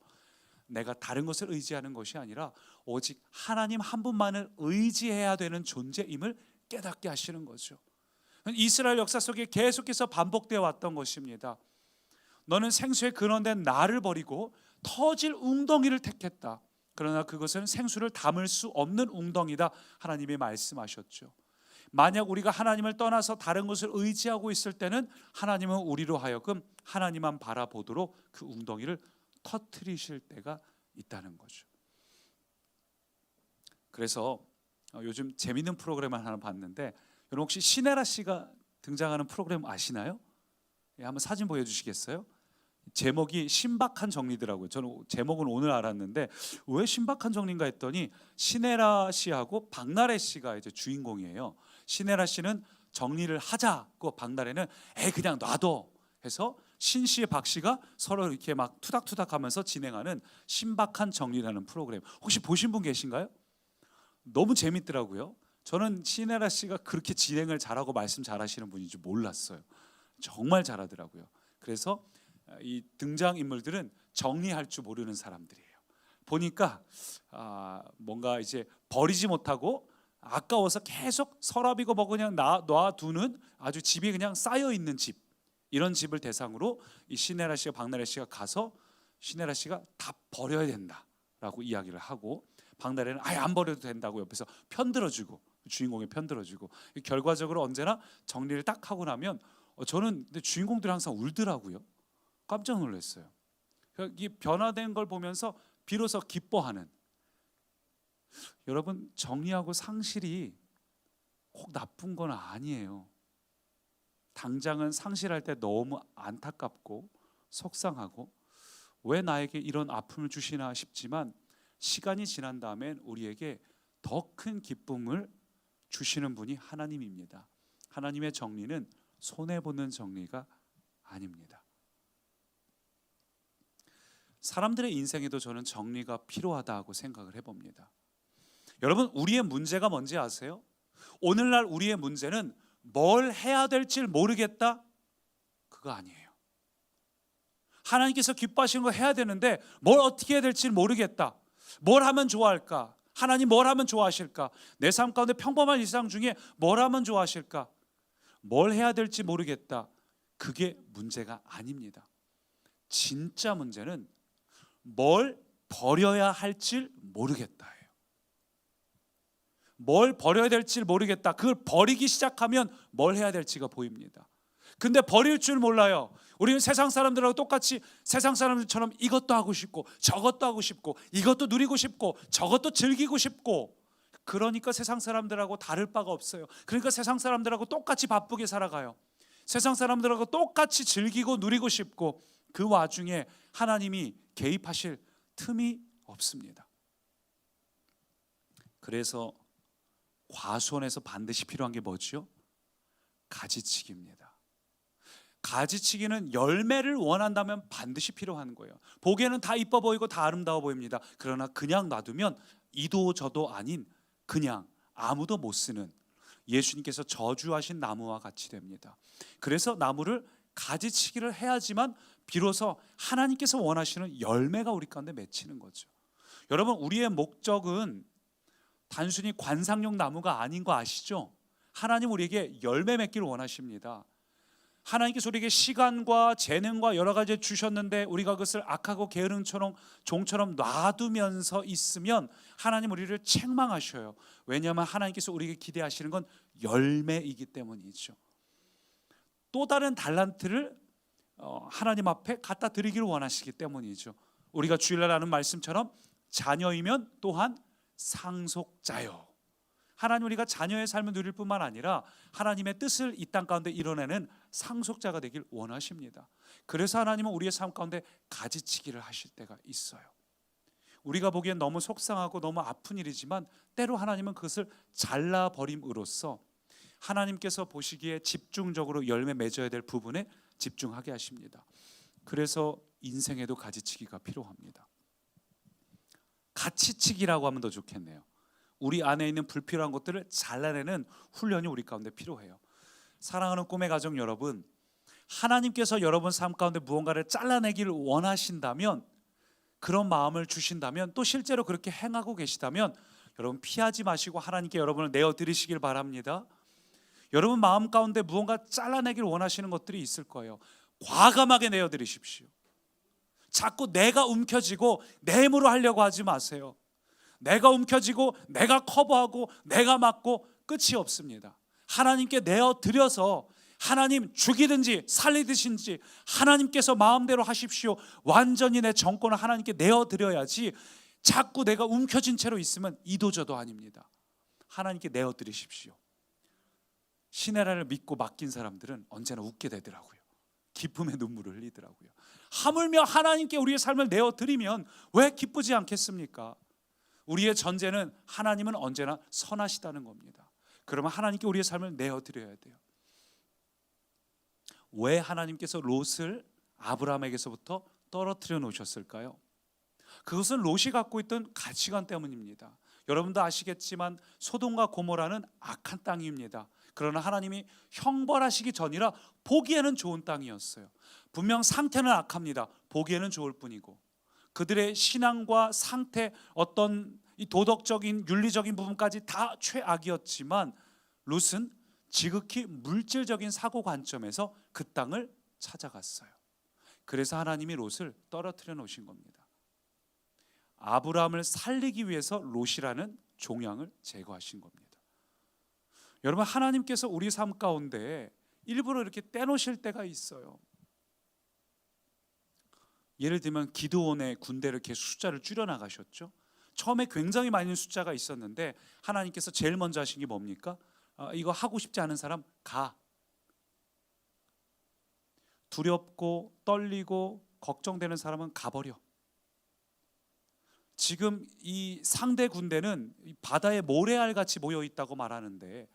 내가 다른 것을 의지하는 것이 아니라 오직 하나님 한 분만을 의지해야 되는 존재임을 깨닫게 하시는 거죠. 이스라엘 역사 속에 계속해서 반복되어 왔던 것입니다. 너는 생수의 근원된 나를 버리고 터질 웅덩이를 택했다. 그러나 그것은 생수를 담을 수 없는 웅덩이다. 하나님이 말씀하셨죠. 만약 우리가 하나님을 떠나서 다른 것을 의지하고 있을 때는 하나님은 우리로 하여금 하나님만 바라보도록 그 웅덩이를 터뜨리실 때가 있다는 거죠. 그래서 요즘 재밌는 프로그램을 하나 봤는데, 여러분 혹시 시네라 씨가 등장하는 프로그램 아시나요? 예, 한번 사진 보여주시겠어요? 제목이 신박한 정리더라고요. 저는 제목은 오늘 알았는데 왜 신박한 정리인가 했더니 시네라 씨하고 박나래 씨가 이제 주인공이에요. 시네라 씨는 정리를 하자고, 박나래는 그냥 놔둬 해서 신 씨의 박 씨가 서로 이렇게 막 투닥투닥하면서 진행하는 신박한 정리라는 프로그램, 혹시 보신 분 계신가요? 너무 재밌더라고요. 저는 시네라 씨가 그렇게 진행을 잘하고 말씀 잘하시는 분인 줄 몰랐어요. 정말 잘하더라고요. 그래서 이 등장인물들은 정리할 줄 모르는 사람들이에요. 보니까 뭔가 이제 버리지 못하고 아까워서 계속 서랍이고 뭐 그냥 놔두는 아주 집이 그냥 쌓여 있는 집, 이런 집을 대상으로 이 시네라 씨와 박나래 씨가 가서 시네라 씨가 다 버려야 된다라고 이야기를 하고, 박나래는 아예 안 버려도 된다고 옆에서 편들어주고, 주인공이 편들어주고, 결과적으로 언제나 정리를 딱 하고 나면 저는 근데 주인공들이 항상 울더라고요. 깜짝 놀랐어요. 이 변화된 걸 보면서 비로소 기뻐하는. 여러분, 정리하고 상실이 꼭 나쁜 건 아니에요. 당장은 상실할 때 너무 안타깝고 속상하고 왜 나에게 이런 아픔을 주시나 싶지만 시간이 지난 다음엔 우리에게 더 큰 기쁨을 주시는 분이 하나님입니다. 하나님의 정리는 손해보는 정리가 아닙니다. 사람들의 인생에도 저는 정리가 필요하다고 생각을 해봅니다. 여러분, 우리의 문제가 뭔지 아세요? 오늘날 우리의 문제는 뭘 해야 될지 모르겠다? 그거 아니에요. 하나님께서 기뻐하시는 거 해야 되는데 뭘 어떻게 해야 될지 모르겠다. 뭘 하면 좋아할까? 하나님 뭘 하면 좋아하실까? 내 삶 가운데 평범한 일상 중에 뭘 하면 좋아하실까? 뭘 해야 될지 모르겠다. 그게 문제가 아닙니다. 진짜 문제는 뭘 버려야 할지 모르겠다예요. 뭘 버려야 될지 모르겠다. 그걸 버리기 시작하면 뭘 해야 될지가 보입니다. 근데 버릴 줄 몰라요. 우리는 세상 사람들하고 똑같이 세상 사람들처럼 이것도 하고 싶고 저것도 하고 싶고 이것도 누리고 싶고 저것도 즐기고 싶고, 그러니까 세상 사람들하고 다를 바가 없어요. 그러니까 세상 사람들하고 똑같이 바쁘게 살아가요. 세상 사람들하고 똑같이 즐기고 누리고 싶고, 그 와중에 하나님이 개입하실 틈이 없습니다. 그래서 과수원에서 반드시 필요한 게 뭐죠? 가지치기입니다. 가지치기는 열매를 원한다면 반드시 필요한 거예요. 보기에는 다 이뻐 보이고 다 아름다워 보입니다. 그러나 그냥 놔두면 이도 저도 아닌 그냥 아무도 못 쓰는, 예수님께서 저주하신 나무와 같이 됩니다. 그래서 나무를 가지치기를 해야지만 비로소 하나님께서 원하시는 열매가 우리 가운데 맺히는 거죠. 여러분, 우리의 목적은 단순히 관상용 나무가 아닌 거 아시죠? 하나님 우리에게 열매 맺기를 원하십니다. 하나님께서 우리에게 시간과 재능과 여러 가지 주셨는데 우리가 그것을 악하고 게으른 종처럼 놔두면서 있으면 하나님 우리를 책망하셔요. 왜냐하면 하나님께서 우리에게 기대하시는 건 열매이기 때문이죠. 또 다른 달란트를 하나님 앞에 갖다 드리기를 원하시기 때문이죠. 우리가 주일날 하는 말씀처럼 자녀이면 또한 상속자요. 하나님 우리가 자녀의 삶을 누릴 뿐만 아니라 하나님의 뜻을 이 땅 가운데 이뤄내는 상속자가 되길 원하십니다. 그래서 하나님은 우리의 삶 가운데 가지치기를 하실 때가 있어요. 우리가 보기엔 너무 속상하고 너무 아픈 일이지만 때로 하나님은 그것을 잘라버림으로써 하나님께서 보시기에 집중적으로 열매 맺어야 될 부분에 집중하게 하십니다. 그래서 인생에도 가지치기가 필요합니다. 가치치기라고 하면 더 좋겠네요. 우리 안에 있는 불필요한 것들을 잘라내는 훈련이 우리 가운데 필요해요. 사랑하는 꿈의 가족 여러분, 하나님께서 여러분 삶 가운데 무언가를 잘라내기를 원하신다면, 그런 마음을 주신다면, 또 실제로 그렇게 행하고 계시다면 여러분 피하지 마시고 하나님께 여러분을 내어드리시길 바랍니다. 여러분 마음 가운데 무언가 잘라내기를 원하시는 것들이 있을 거예요. 과감하게 내어드리십시오. 자꾸 내가 움켜쥐고 내 힘으로 하려고 하지 마세요. 내가 움켜쥐고 내가 커버하고 내가 막고 끝이 없습니다. 하나님께 내어드려서 하나님 죽이든지 살리듯이 하나님께서 마음대로 하십시오. 완전히 내 정권을 하나님께 내어드려야지, 자꾸 내가 움켜쥔 채로 있으면 이도저도 아닙니다. 하나님께 내어드리십시오. 시내라를 믿고 맡긴 사람들은 언제나 웃게 되더라고요. 기쁨의 눈물을 흘리더라고요. 하물며 하나님께 우리의 삶을 내어드리면 왜 기쁘지 않겠습니까? 우리의 전제는 하나님은 언제나 선하시다는 겁니다. 그러면 하나님께 우리의 삶을 내어드려야 돼요. 왜 하나님께서 롯을 아브라함에게서부터 떨어뜨려 놓으셨을까요? 그것은 롯이 갖고 있던 가치관 때문입니다. 여러분도 아시겠지만 소돔과 고모라는 악한 땅입니다. 그러나 하나님이 형벌하시기 전이라 보기에는 좋은 땅이었어요. 분명 상태는 악합니다. 보기에는 좋을 뿐이고, 그들의 신앙과 상태, 어떤 이 도덕적인 윤리적인 부분까지 다 최악이었지만 롯은 지극히 물질적인 사고 관점에서 그 땅을 찾아갔어요. 그래서 하나님이 롯을 떨어뜨려 놓으신 겁니다. 아브라함을 살리기 위해서 롯이라는 종양을 제거하신 겁니다. 여러분, 하나님께서 우리 삶 가운데 일부러 이렇게 떼놓으실 때가 있어요. 예를 들면 기드온의 군대를 계속 숫자를 줄여 나가셨죠. 처음에 굉장히 많은 숫자가 있었는데 하나님께서 제일 먼저 하신 게 뭡니까? 이거 하고 싶지 않은 사람 가. 두렵고 떨리고 걱정되는 사람은 가버려. 지금 이 상대 군대는 바다에 모래알 같이 모여 있다고 말하는데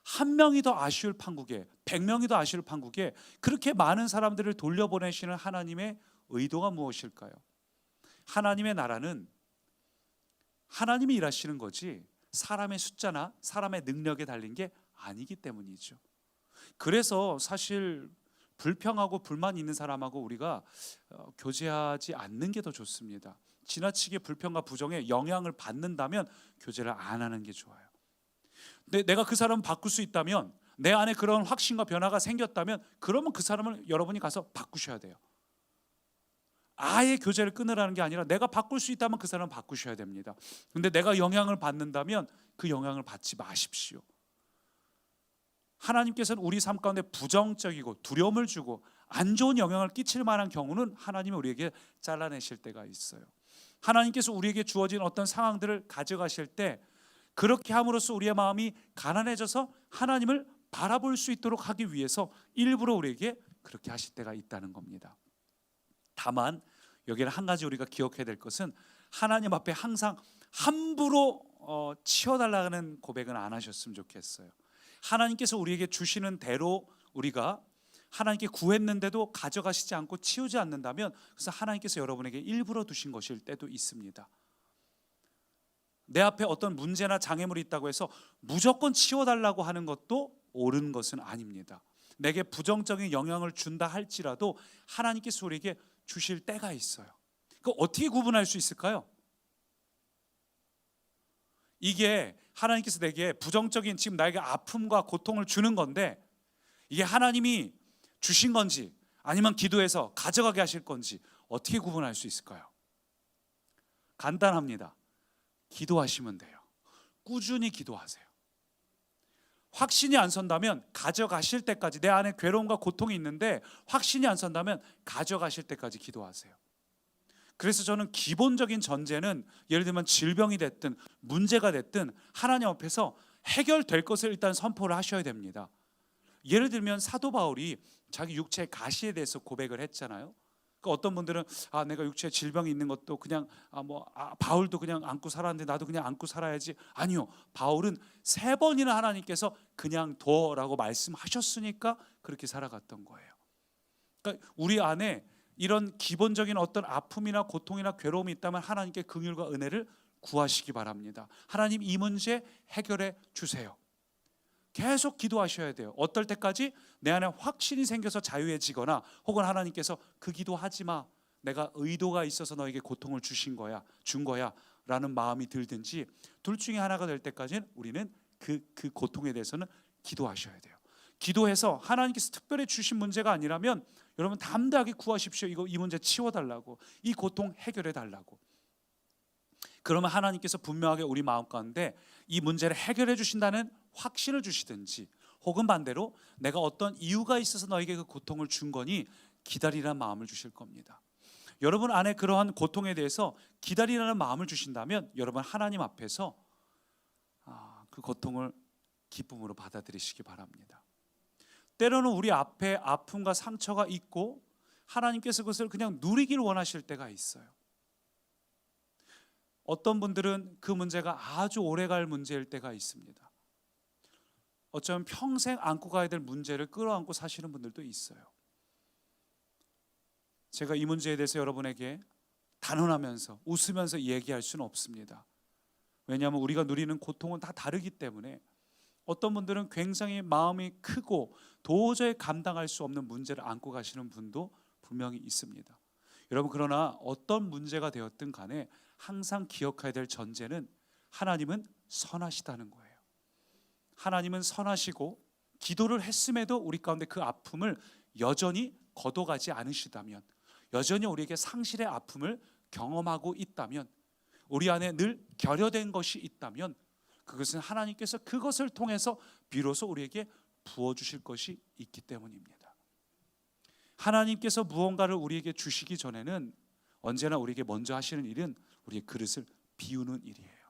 한 명이 더 아쉬울 판국에 100명이 더 아쉬울 판국에 그렇게 많은 사람들을 돌려보내시는 하나님의 의도가 무엇일까요? 하나님의 나라는 하나님이 일하시는 거지 사람의 숫자나 사람의 능력에 달린 게 아니기 때문이죠. 그래서 사실 불평하고 불만 있는 사람하고 우리가 교제하지 않는 게 더 좋습니다. 지나치게 불평과 부정에 영향을 받는다면 교제를 안 하는 게 좋아요. 근데 내가 그 사람을 바꿀 수 있다면, 내 안에 그런 확신과 변화가 생겼다면 그러면 그 사람을 여러분이 가서 바꾸셔야 돼요. 아예 교제를 끊으라는 게 아니라 내가 바꿀 수 있다면 그 사람을 바꾸셔야 됩니다. 근데 내가 영향을 받는다면 그 영향을 받지 마십시오. 하나님께서는 우리 삶 가운데 부정적이고 두려움을 주고 안 좋은 영향을 끼칠 만한 경우는 하나님이 우리에게 잘라내실 때가 있어요. 하나님께서 우리에게 주어진 어떤 상황들을 가져가실 때 그렇게 함으로써 우리의 마음이 가난해져서 하나님을 바라볼 수 있도록 하기 위해서 일부러 우리에게 그렇게 하실 때가 있다는 겁니다. 다만 여기는 한 가지 우리가 기억해야 될 것은 하나님 앞에 항상 함부로 치워달라는 고백은 안 하셨으면 좋겠어요. 하나님께서 우리에게 주시는 대로 우리가 하나님께 구했는데도 가져가시지 않고 치우지 않는다면 그래서 하나님께서 여러분에게 일부러 두신 것일 때도 있습니다. 내 앞에 어떤 문제나 장애물이 있다고 해서 무조건 치워달라고 하는 것도 옳은 것은 아닙니다. 내게 부정적인 영향을 준다 할지라도 하나님께서 우리에게 주실 때가 있어요. 그 어떻게 구분할 수 있을까요? 이게 하나님께서 내게 부정적인 지금 나에게 아픔과 고통을 주는 건데 이게 하나님이 주신 건지 아니면 기도해서 가져가게 하실 건지 어떻게 구분할 수 있을까요? 간단합니다. 기도하시면 돼요. 꾸준히 기도하세요. 확신이 안 선다면 가져가실 때까지, 내 안에 괴로움과 고통이 있는데 확신이 안 선다면 가져가실 때까지 기도하세요. 그래서 저는 기본적인 전제는 예를 들면 질병이 됐든 문제가 됐든 하나님 앞에서 해결될 것을 일단 선포를 하셔야 됩니다. 예를 들면 사도 바울이 자기 육체의 가시에 대해서 고백을 했잖아요. 그러니까 어떤 분들은 내가 육체에 질병이 있는 것도 그냥 바울도 그냥 안고 살았는데 나도 그냥 안고 살아야지. 아니요, 바울은 3번이나 하나님께서 그냥 둬라고 말씀하셨으니까 그렇게 살아갔던 거예요. 그러니까 우리 안에 이런 기본적인 어떤 아픔이나 고통이나 괴로움이 있다면 하나님께 긍휼과 은혜를 구하시기 바랍니다. 하나님 이 문제 해결해 주세요. 계속 기도하셔야 돼요. 어떨 때까지? 내 안에 확신이 생겨서 자유해지거나 혹은 하나님께서 그 기도하지 마, 내가 의도가 있어서 너에게 고통을 준 거야 라는 마음이 들든지 둘 중에 하나가 될 때까지는 우리는 그 고통에 대해서는 기도하셔야 돼요. 기도해서 하나님께서 특별히 주신 문제가 아니라면 여러분 담대하게 구하십시오. 이 문제 치워달라고, 이 고통 해결해달라고. 그러면 하나님께서 분명하게 우리 마음 가운데 이 문제를 해결해 주신다는 확신을 주시든지 혹은 반대로 내가 어떤 이유가 있어서 너에게 그 고통을 준 거니 기다리라는 마음을 주실 겁니다. 여러분 안에 그러한 고통에 대해서 기다리라는 마음을 주신다면 여러분 하나님 앞에서 그 고통을 기쁨으로 받아들이시기 바랍니다. 때로는 우리 앞에 아픔과 상처가 있고 하나님께서 그것을 그냥 누리길 원하실 때가 있어요. 어떤 분들은 그 문제가 아주 오래갈 문제일 때가 있습니다. 어쩌면 평생 안고 가야 될 문제를 끌어안고 사시는 분들도 있어요. 제가 이 문제에 대해서 여러분에게 단언하면서 웃으면서 얘기할 수는 없습니다. 왜냐하면 우리가 누리는 고통은 다 다르기 때문에 어떤 분들은 굉장히 마음이 크고 도저히 감당할 수 없는 문제를 안고 가시는 분도 분명히 있습니다. 여러분 그러나 어떤 문제가 되었든 간에 항상 기억해야 될 전제는 하나님은 선하시다는 거예요. 하나님은 선하시고 기도를 했음에도 우리 가운데 그 아픔을 여전히 걷어가지 않으시다면, 여전히 우리에게 상실의 아픔을 경험하고 있다면, 우리 안에 늘 결여된 것이 있다면 그것은 하나님께서 그것을 통해서 비로소 우리에게 부어주실 것이 있기 때문입니다. 하나님께서 무언가를 우리에게 주시기 전에는 언제나 우리에게 먼저 하시는 일은 우리의 그릇을 비우는 일이에요.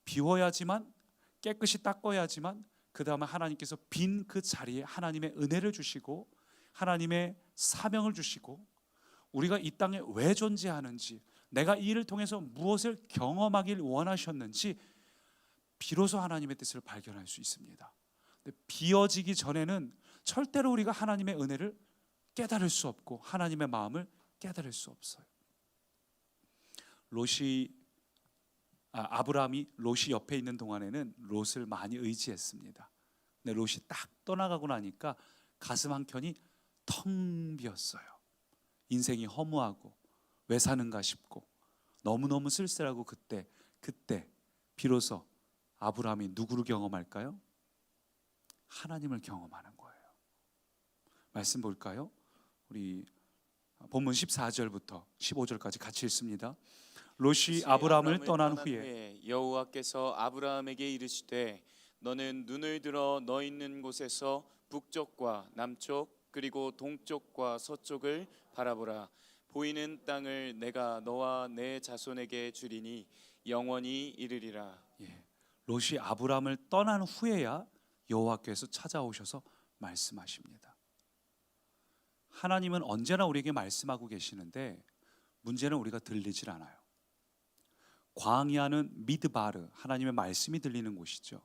비워야지만, 깨끗이 닦아야지만 그 다음에 하나님께서 빈 그 자리에 하나님의 은혜를 주시고 하나님의 사명을 주시고 우리가 이 땅에 왜 존재하는지, 내가 이 일을 통해서 무엇을 경험하길 원하셨는지 비로소 하나님의 뜻을 발견할 수 있습니다. 근데 비워지기 전에는 절대로 우리가 하나님의 은혜를 깨달을 수 없고 하나님의 마음을 깨달을 수 없어요. 아브라함이 롯이 옆에 있는 동안에는 롯을 많이 의지했습니다. 근데 롯이 딱 떠나가고 나니까 가슴 한켠이 텅 비었어요. 인생이 허무하고 왜 사는가 싶고 너무너무 쓸쓸하고 그때 비로소 아브라함이 누구를 경험할까요? 하나님을 경험하는 거예요. 말씀 볼까요? 우리 본문 14절부터 15절까지 같이 읽습니다. 롯이 아브라함을 떠난 후에 여호와께서 아브라함에게 이르시되 너는 눈을 들어 너 있는 곳에서 북쪽과 남쪽 그리고 동쪽과 서쪽을 바라보라. 보이는 땅을 내가 너와 내 자손에게 주리니 영원히 이르리라. 롯이 아브라함을 떠난 후에야 여호와께서 찾아오셔서 말씀하십니다. 하나님은 언제나 우리에게 말씀하고 계시는데 문제는 우리가 들리질 않아요. 광야는 미드바르, 하나님의 말씀이 들리는 곳이죠.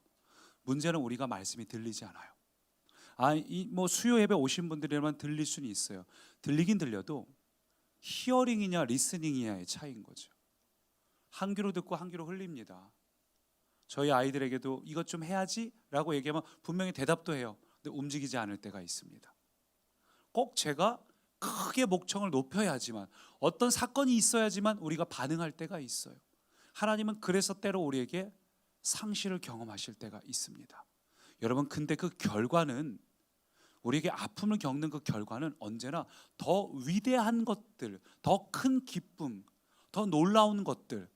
문제는 우리가 말씀이 들리지 않아요. 수요 예배 오신 분들이라면 들릴 수는 있어요. 들리긴 들려도 히어링이냐 리스닝이냐의 차이인 거죠. 한 귀로 듣고 한 귀로 흘립니다. 저희 아이들에게도 이것 좀 해야지 라고 얘기하면 분명히 대답도 해요. 근데 움직이지 않을 때가 있습니다. 꼭 제가 크게 목청을 높여야지만, 어떤 사건이 있어야지만 우리가 반응할 때가 있어요. 하나님은 그래서 때로 우리에게 상실을 경험하실 때가 있습니다. 여러분, 근데 그 결과는, 우리에게 아픔을 겪는 그 결과는 언제나 더 위대한 것들, 더 큰 기쁨, 더 놀라운 것들,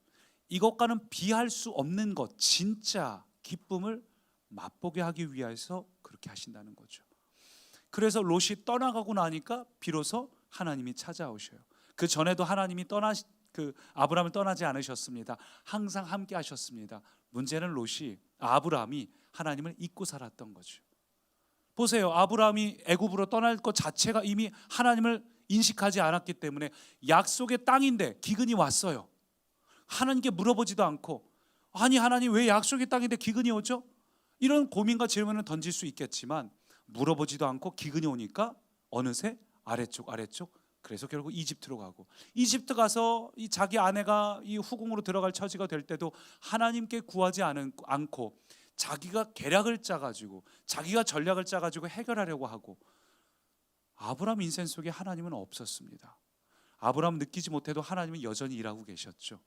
이것과는 비할 수 없는 것, 진짜 기쁨을 맛보게 하기 위해서 그렇게 하신다는 거죠. 그래서 롯이 떠나가고 나니까 비로소 하나님이 찾아오셔요. 그 전에도 하나님이 아브라함을 떠나지 않으셨습니다. 항상 함께 하셨습니다. 문제는 아브라함이 하나님을 잊고 살았던 거죠. 보세요. 아브라함이 애굽으로 떠날 것 자체가 이미 하나님을 인식하지 않았기 때문에 약속의 땅인데 기근이 왔어요. 하나님께 물어보지도 않고, 아니 하나님 왜 약속의 땅인데 기근이 오죠? 이런 고민과 질문을 던질 수 있겠지만 물어보지도 않고 기근이 오니까 어느새 아래쪽, 그래서 결국 이집트로 가고, 이집트 가서 이 자기 아내가 이 후궁으로 들어갈 처지가 될 때도 하나님께 구하지 않고 자기가 계략을 짜가지고 자기가 전략을 짜가지고 해결하려고 하고, 아브라함 인생 속에 하나님은 없었습니다. 아브라함 느끼지 못해도 하나님은 여전히 일하고 계셨죠.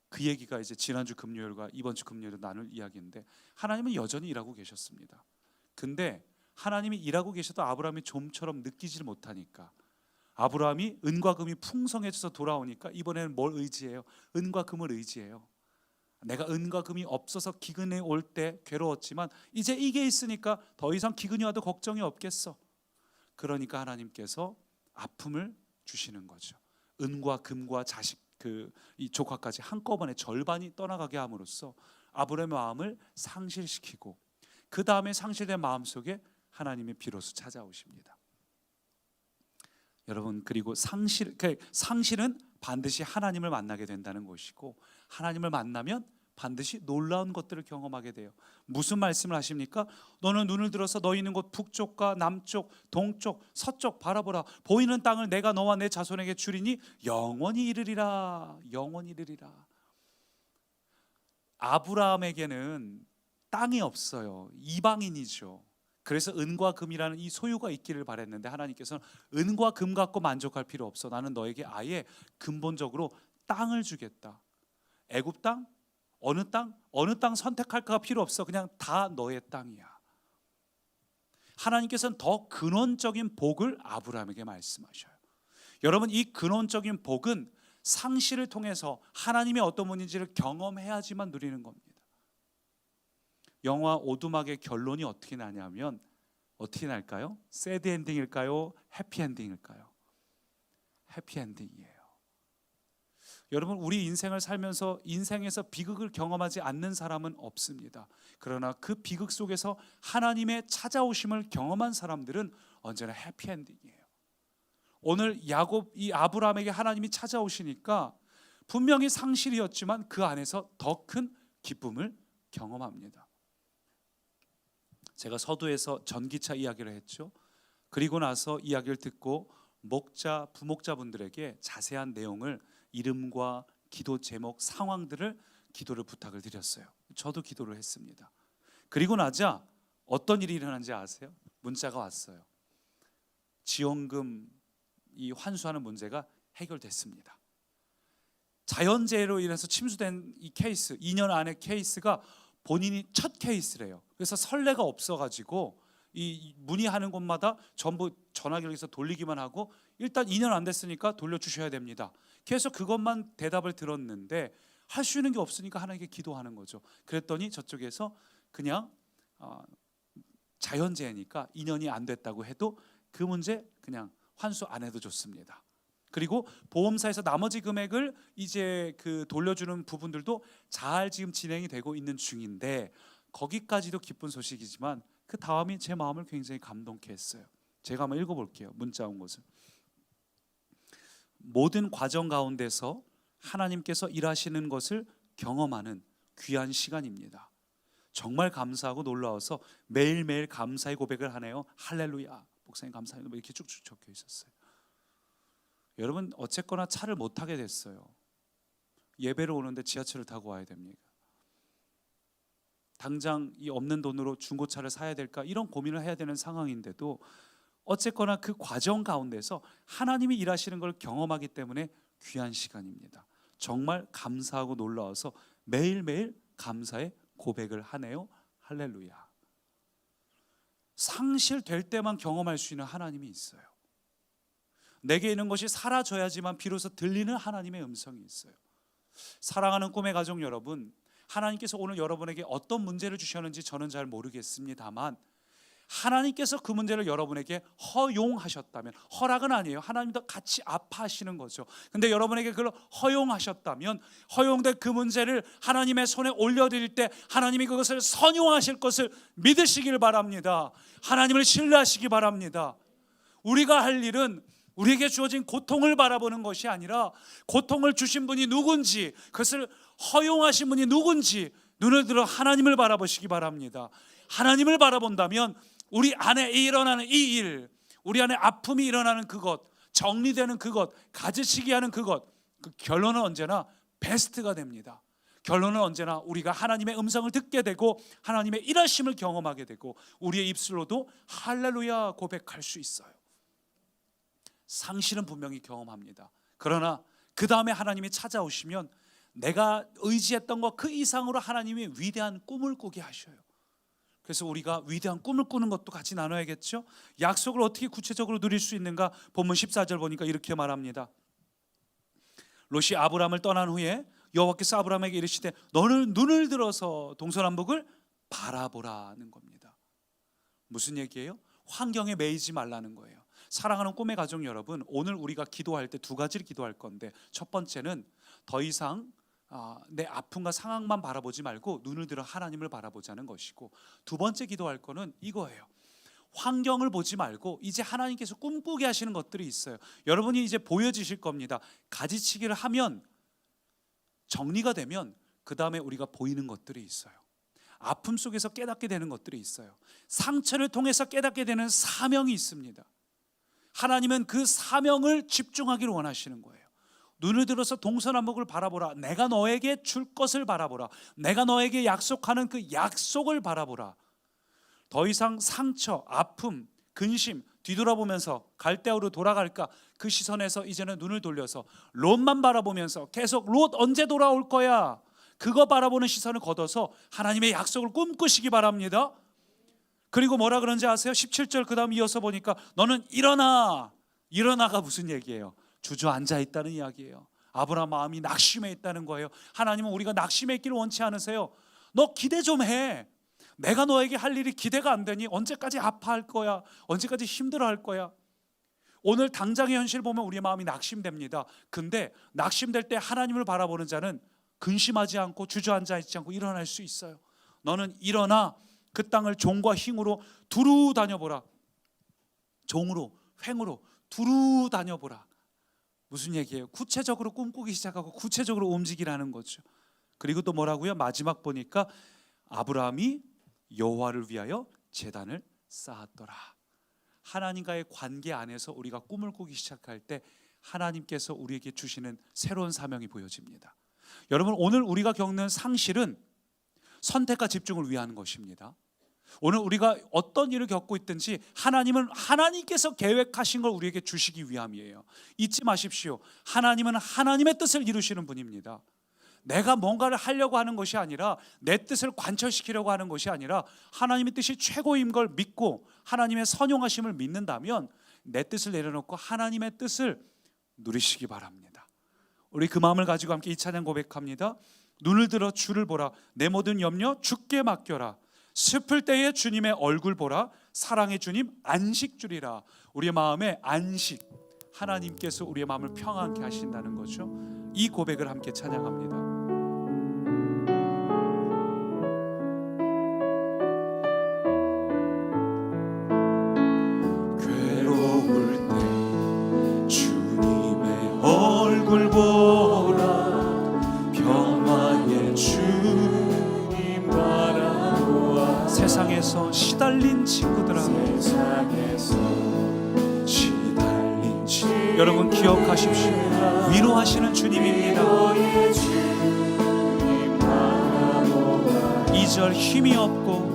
그 얘기가 이제 지난주 금요일과 이번 주 금요일에 나눌 이야기인데, 하나님은 여전히 일하고 계셨습니다. 근데 하나님이 일하고 계셔도 아브라함이 좀처럼 느끼지를 못하니까, 아브라함이 은과 금이 풍성해져서 돌아오니까 이번에는 뭘 의지해요? 은과 금을 의지해요. 내가 은과 금이 없어서 기근에 올 때 괴로웠지만 이제 이게 있으니까 더 이상 기근이 와도 걱정이 없겠어. 그러니까 하나님께서 아픔을 주시는 거죠. 은과 금과 이 조카까지 한꺼번에 절반이 떠나가게 함으로써 아브라함의 마음을 상실시키고, 그 다음에 상실된 마음 속에 하나님이 비로소 찾아오십니다. 여러분, 그리고 상실은 반드시 하나님을 만나게 된다는 것이고, 하나님을 만나면 반드시 놀라운 것들을 경험하게 돼요. 무슨 말씀을 하십니까? 너는 눈을 들어서 너 있는 곳 북쪽과 남쪽, 동쪽, 서쪽 바라보라. 보이는 땅을 내가 너와 내 자손에게 주리니 영원히 이르리라. 영원히 이르리라. 아브라함에게는 땅이 없어요. 이방인이죠. 그래서 은과 금이라는 이 소유가 있기를 바랬는데 하나님께서는 은과 금 갖고 만족할 필요 없어. 나는 너에게 아예 근본적으로 땅을 주겠다. 애굽 땅? 어느 땅 선택할까 필요 없어. 그냥 다 너의 땅이야. 하나님께서는 더 근원적인 복을 아브라함에게 말씀하셔요. 여러분, 이 근원적인 복은 상실을 통해서 하나님이 어떤 분인지를 경험해야지만 누리는 겁니다. 영화 오두막의 결론이 어떻게 나냐면, 어떻게 날까요? 새드 엔딩일까요? 해피 엔딩일까요? 해피엔딩이에요. 여러분, 우리 인생을 살면서 인생에서 비극을 경험하지 않는 사람은 없습니다. 그러나 그 비극 속에서 하나님의 찾아오심을 경험한 사람들은 언제나 해피엔딩이에요. 오늘 야곱, 이 아브라함에게 하나님이 찾아오시니까 분명히 상실이었지만 그 안에서 더 큰 기쁨을 경험합니다. 제가 서두에서 전기차 이야기를 했죠. 그리고 나서 이야기를 듣고 목자, 부목자분들에게 자세한 내용을, 이름과 기도 제목, 상황들을 기도를 부탁을 드렸어요. 저도 기도를 했습니다. 그리고 나자 어떤 일이 일어난지 아세요? 문자가 왔어요. 지원금 이 환수하는 문제가 해결됐습니다. 자연재해로 인해서 침수된 이 케이스, 2년 안의 케이스가 본인이 첫 케이스래요. 그래서 선례가 없어가지고 이 문의하는 곳마다 전부 전화기를 해서 돌리기만 하고 일단 2년 안 됐으니까 돌려주셔야 됩니다. 계속 그것만 대답을 들었는데 할 수 있는 게 없으니까 하나님께 기도하는 거죠. 그랬더니 저쪽에서 그냥 자연재해니까 2년이 안 됐다고 해도 그 문제 그냥 환수 안 해도 좋습니다. 그리고 보험사에서 나머지 금액을 이제 그 돌려주는 부분들도 잘 지금 진행이 되고 있는 중인데, 거기까지도 기쁜 소식이지만 그 다음이 제 마음을 굉장히 감동케 했어요. 제가 한번 읽어볼게요. 문자 온 것을. 모든 과정 가운데서 하나님께서 일하시는 것을 경험하는 귀한 시간입니다. 정말 감사하고 놀라워서 매일매일 감사의 고백을 하네요. 할렐루야, 목사님 감사합니다. 뭐 이렇게 쭉쭉 적혀 있었어요. 여러분, 어쨌거나 차를 못 타게 됐어요. 예배를 오는데 지하철을 타고 와야 됩니다. 당장 이 없는 돈으로 중고차를 사야 될까, 이런 고민을 해야 되는 상황인데도 어쨌거나 그 과정 가운데서 하나님이 일하시는 걸 경험하기 때문에 귀한 시간입니다. 정말 감사하고 놀라워서 매일매일 감사의 고백을 하네요. 할렐루야. 상실될 때만 경험할 수 있는 하나님이 있어요. 내게 있는 것이 사라져야지만 비로소 들리는 하나님의 음성이 있어요. 사랑하는 꿈의 가족 여러분, 하나님께서 오늘 여러분에게 어떤 문제를 주셨는지 저는 잘 모르겠습니다만 하나님께서 그 문제를 여러분에게 허용하셨다면, 허락은 아니에요. 하나님도 같이 아파하시는 거죠. 근데 여러분에게 그걸 허용하셨다면, 허용된 그 문제를 하나님의 손에 올려드릴 때 하나님이 그것을 선용하실 것을 믿으시길 바랍니다. 하나님을 신뢰하시기 바랍니다. 우리가 할 일은 우리에게 주어진 고통을 바라보는 것이 아니라 고통을 주신 분이 누군지, 그것을 허용하신 분이 누군지 눈을 들어 하나님을 바라보시기 바랍니다. 하나님을 바라본다면 우리 안에 일어나는 이 일, 우리 안에 아픔이 일어나는 그것, 정리되는 그것, 가지치기 하는 그것, 그 결론은 언제나 베스트가 됩니다. 결론은 언제나 우리가 하나님의 음성을 듣게 되고 하나님의 일하심을 경험하게 되고 우리의 입술로도 할렐루야 고백할 수 있어요. 상실은 분명히 경험합니다. 그러나 그 다음에 하나님이 찾아오시면 내가 의지했던 것 그 이상으로 하나님이 위대한 꿈을 꾸게 하셔요. 그래서 우리가 위대한 꿈을 꾸는 것도 같이 나눠야겠죠. 약속을 어떻게 구체적으로 누릴 수 있는가? 본문 14절 보니까 이렇게 말합니다. 롯이 아브람을 떠난 후에 여호와께서 아브람에게 이르시되 너는 눈을 들어서 동서남북을 바라보라는 겁니다. 무슨 얘기예요? 환경에 매이지 말라는 거예요. 사랑하는 꿈의 가족 여러분, 오늘 우리가 기도할 때 두 가지를 기도할 건데, 첫 번째는 더 이상 내 아픔과 상황만 바라보지 말고 눈을 들어 하나님을 바라보자는 것이고, 두 번째 기도할 거는 이거예요. 환경을 보지 말고 이제 하나님께서 꿈꾸게 하시는 것들이 있어요. 여러분이 이제 보여지실 겁니다. 가지치기를 하면, 정리가 되면 그 다음에 우리가 보이는 것들이 있어요. 아픔 속에서 깨닫게 되는 것들이 있어요. 상처를 통해서 깨닫게 되는 사명이 있습니다. 하나님은 그 사명을 집중하기를 원하시는 거예요. 눈을 들어서 동서남북을 바라보라. 내가 너에게 줄 것을 바라보라. 내가 너에게 약속하는 그 약속을 바라보라. 더 이상 상처, 아픔, 근심 뒤돌아보면서 갈대아우로 돌아갈까, 그 시선에서 이제는 눈을 돌려서 롯만 바라보면서 계속 롯 언제 돌아올 거야, 그거 바라보는 시선을 걷어서 하나님의 약속을 꿈꾸시기 바랍니다. 그리고 뭐라 그런지 아세요? 17절 그 다음 이어서 보니까 너는 일어나. 일어나가 무슨 얘기예요? 주저앉아 있다는 이야기예요. 아브라함 마음이 낙심해 있다는 거예요. 하나님은 우리가 낙심해 있기를 원치 않으세요. 너 기대 좀 해. 내가 너에게 할 일이 기대가 안 되니 언제까지 아파할 거야? 언제까지 힘들어할 거야? 오늘 당장의 현실 보면 우리의 마음이 낙심됩니다. 근데 낙심될 때 하나님을 바라보는 자는 근심하지 않고 주저앉아 있지 않고 일어날 수 있어요. 너는 일어나 그 땅을 종과 흰으로 두루 다녀보라. 종으로 횡으로 두루 다녀보라. 무슨 얘기예요? 구체적으로 꿈꾸기 시작하고 구체적으로 움직이라는 거죠. 그리고 또 뭐라고요? 마지막 보니까 아브라함이 여호와를 위하여 제단을 쌓았더라. 하나님과의 관계 안에서 우리가 꿈을 꾸기 시작할 때 하나님께서 우리에게 주시는 새로운 사명이 보여집니다. 여러분, 오늘 우리가 겪는 상실은 선택과 집중을 위한 것입니다. 오늘 우리가 어떤 일을 겪고 있든지 하나님은 하나님께서 계획하신 걸 우리에게 주시기 위함이에요. 잊지 마십시오. 하나님은 하나님의 뜻을 이루시는 분입니다. 내가 뭔가를 하려고 하는 것이 아니라, 내 뜻을 관철시키려고 하는 것이 아니라 하나님의 뜻이 최고인 걸 믿고 하나님의 선용하심을 믿는다면 내 뜻을 내려놓고 하나님의 뜻을 누리시기 바랍니다. 우리 그 마음을 가지고 함께 이 찬양 고백합니다. 눈을 들어 주를 보라. 내 모든 염려 주께 맡겨라. 슬플 때에 주님의 얼굴 보라. 사랑의 주님 안식 주리라. 우리의 마음에 안식, 하나님께서 우리의 마음을 평안케 하신다는 거죠. 이 고백을 함께 찬양합니다. 괴로울 때 주님의 얼굴 보라. 평화의 주님 바라보아. 세상에서 시달린 친구들아, 세상에서 시달린 주님 여러분 기억하십시오. 위로하시는 주님입니다. 2절 힘이 없고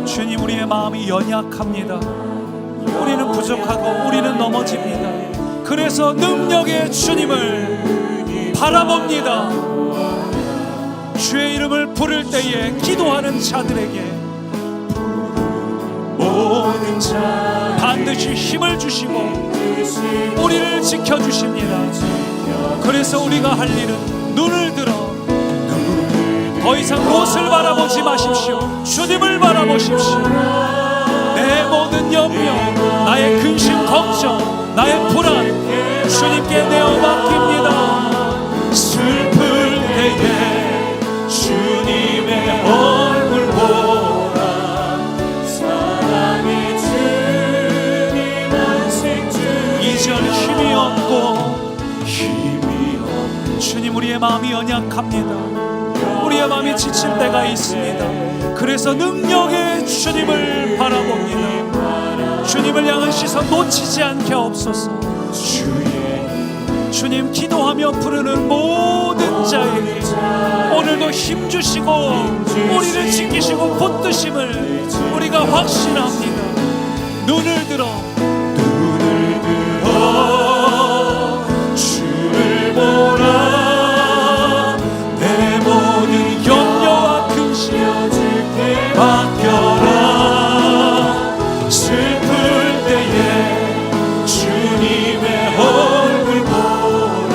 주님, 우리의 마음이 연약합니다. 우리는 부족하고 우리는 넘어집니다. 그래서 능력의 주님을 바라봅니다. 주의 이름을 부를 때에 기도하는 자들에게 모든 자 반드시 힘을 주시고 우리를 지켜주십니다. 그래서 우리가 할 일은 눈을 들어 더 이상 롯을 바라보지 마십시오. 주님을 바라보십시오. 내 모든 염려, 나의 근심, 걱정, 나의 불안 주님께 내어 맡깁니다. 슬플 때에 주님의 얼굴 보라. 사랑의 주님 안식 주님 2절 힘이 없고 주님 우리의 마음이 연약합니다. 우리의 마음이 지칠 때가 있습니다. 그래서 능력의 주님을 바라봅니다. 주님을 향한 시선 놓치지 않게 없소서. 주님, 기도하며 부르는 모든 자에게 오늘도 힘 주시고 우리를 지키시고 붙드심을 우리가 확신합니다. 눈을 들어 주를 보라. 내 모든 염려와 근심 맡겨라. 슬플 때에 주님의 얼굴 보라.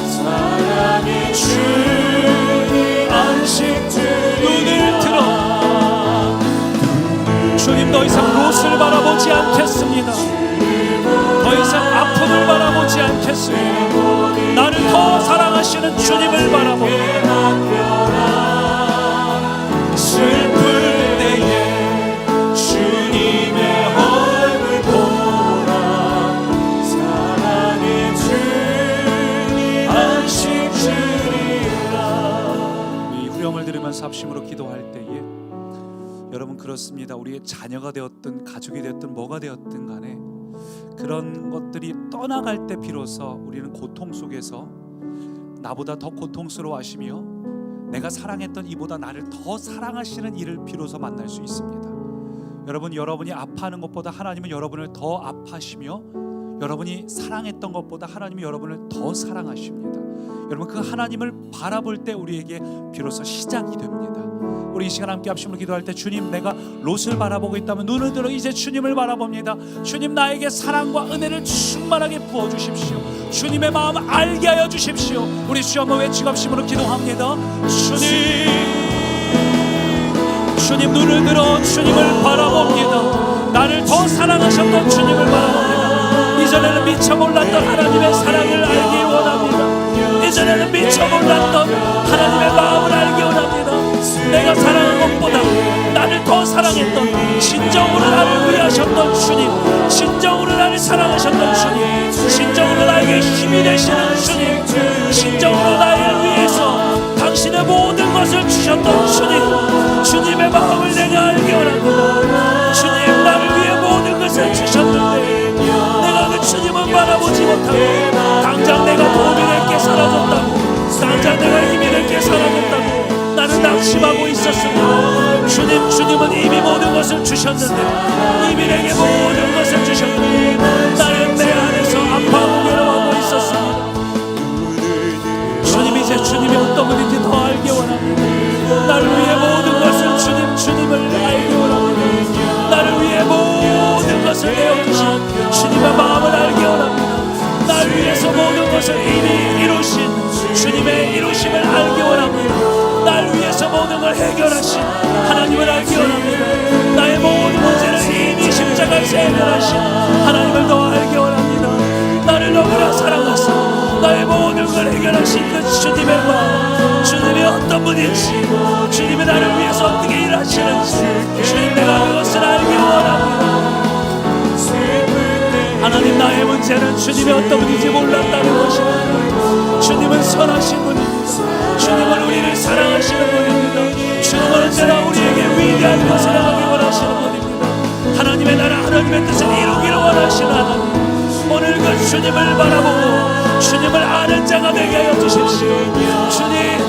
사랑의 주님 안식 주리라. 눈을 들어 주님, 더 이상 롯을 바라보지 않겠습니다. 더 이상 아픔을 바라보지 않겠습니다. 나를 더 사랑하시는 주님을 바라봅니다. 슬플 때에 주님의 얼굴 보라. 사랑의 주님 안식 주리라. 이 후렴을 들으면서 합심으로 기도할 때에 여러분, 그렇습니다. 우리의 자녀가 되었든 가족이 되었든 뭐가 되었든 간에 그런 것들이 떠나갈 때 비로소 우리는 고통 속에서 나보다 더 고통스러워하시며 내가 사랑했던 이보다 나를 더 사랑하시는 이를 비로소 만날 수 있습니다. 여러분, 여러분이 아파하는 것보다 하나님은 여러분을 더 아파하시며 여러분이 사랑했던 것보다 하나님이 여러분을 더 사랑하십니다. 여러분, 그 하나님을 바라볼 때 우리에게 비로소 시작이 됩니다. 우리 이 시간 함께 합심으로 기도할 때, 주님, 내가 롯을 바라보고 있다면 눈을 들어 이제 주님을 바라봅니다. 주님, 나에게 사랑과 은혜를 충만하게 부어주십시오. 주님의 마음을 알게 하여 주십시오. 우리 주 한번 외치고 합심으로 기도합니다. 주님, 눈을 들어 주님을 바라봅니다. 나를 더 사랑하셨던 주님을 바라봅니다. 이전에는 미처 몰랐던 하나님의 사랑을 알기 원합니다. 이전에는 미처 몰랐던 하나님의 마음을 알기 원합니다. 내가 사랑한 것보다 나를 더 사랑했던, 진정으로 나를 위하셨던 주님, 진정으로 나를 사랑하셨던 주님, 진정으로 나에게 힘이 되시는 주님, 진정으로 나를 위해서 당신의 모든 것을 주셨던 주님, 주님의 마음을 내가 알기 원합니다. 주님, 나를 위해 모든 것을 주셨는데 내가 그 주님은 바라보지 못하고 당장 내가 도움이 될 게 사라졌다고, 당장 내가 힘이 될 게 사라졌다고 나는 낙심하고 있었습니다. 주님은 이미 모든 것을 주셨는데, 이미 내게 모든 것을 주셨는데 나는 내 안에서 아파하고 괴로워하고 있었습니다. 주님, 이제 주님이 어떤 분인지 더 알기 원합니다. 나를 위해 모든 것을 주님을 알기 원합니다. 나를 위해 모든 것을 내어주신 주님의 마음을 알기 원합니다. 나를 위해서 모든 것을 이미 이루신 주님의 이루심을 알기 원합니다. 나를 위해서 모든 걸 해결하신 하나님을 알기 원합니다. 나의 모든 문제를 이미 십자가에서 해결하신 하나님을 더 알기 원합니다. 나를 너무나 사랑하사 나의 모든 걸 해결하신 그 주님의 마음, 주님이 어떤 분인지, 주님이 나를 위해서 어떻게 일하시는지, 주님, 내가 그것을 알기 원합니다. 하나님, 나의 문제는 주님이 어떤 분인지 몰랐다는 것입니다. 주님은 선하신 분입니다. 주님은 우리를 사랑하시는 분입니다. 주님은 언제나 우리에게 위대한 것을 하기 원하시는 분입니다. 하나님의 나라, 하나님의 뜻을 이루기를 원하시는 하나님, 오늘 그 주님을 바라보고 주님을 아는 자가 되게 하여 주십시오.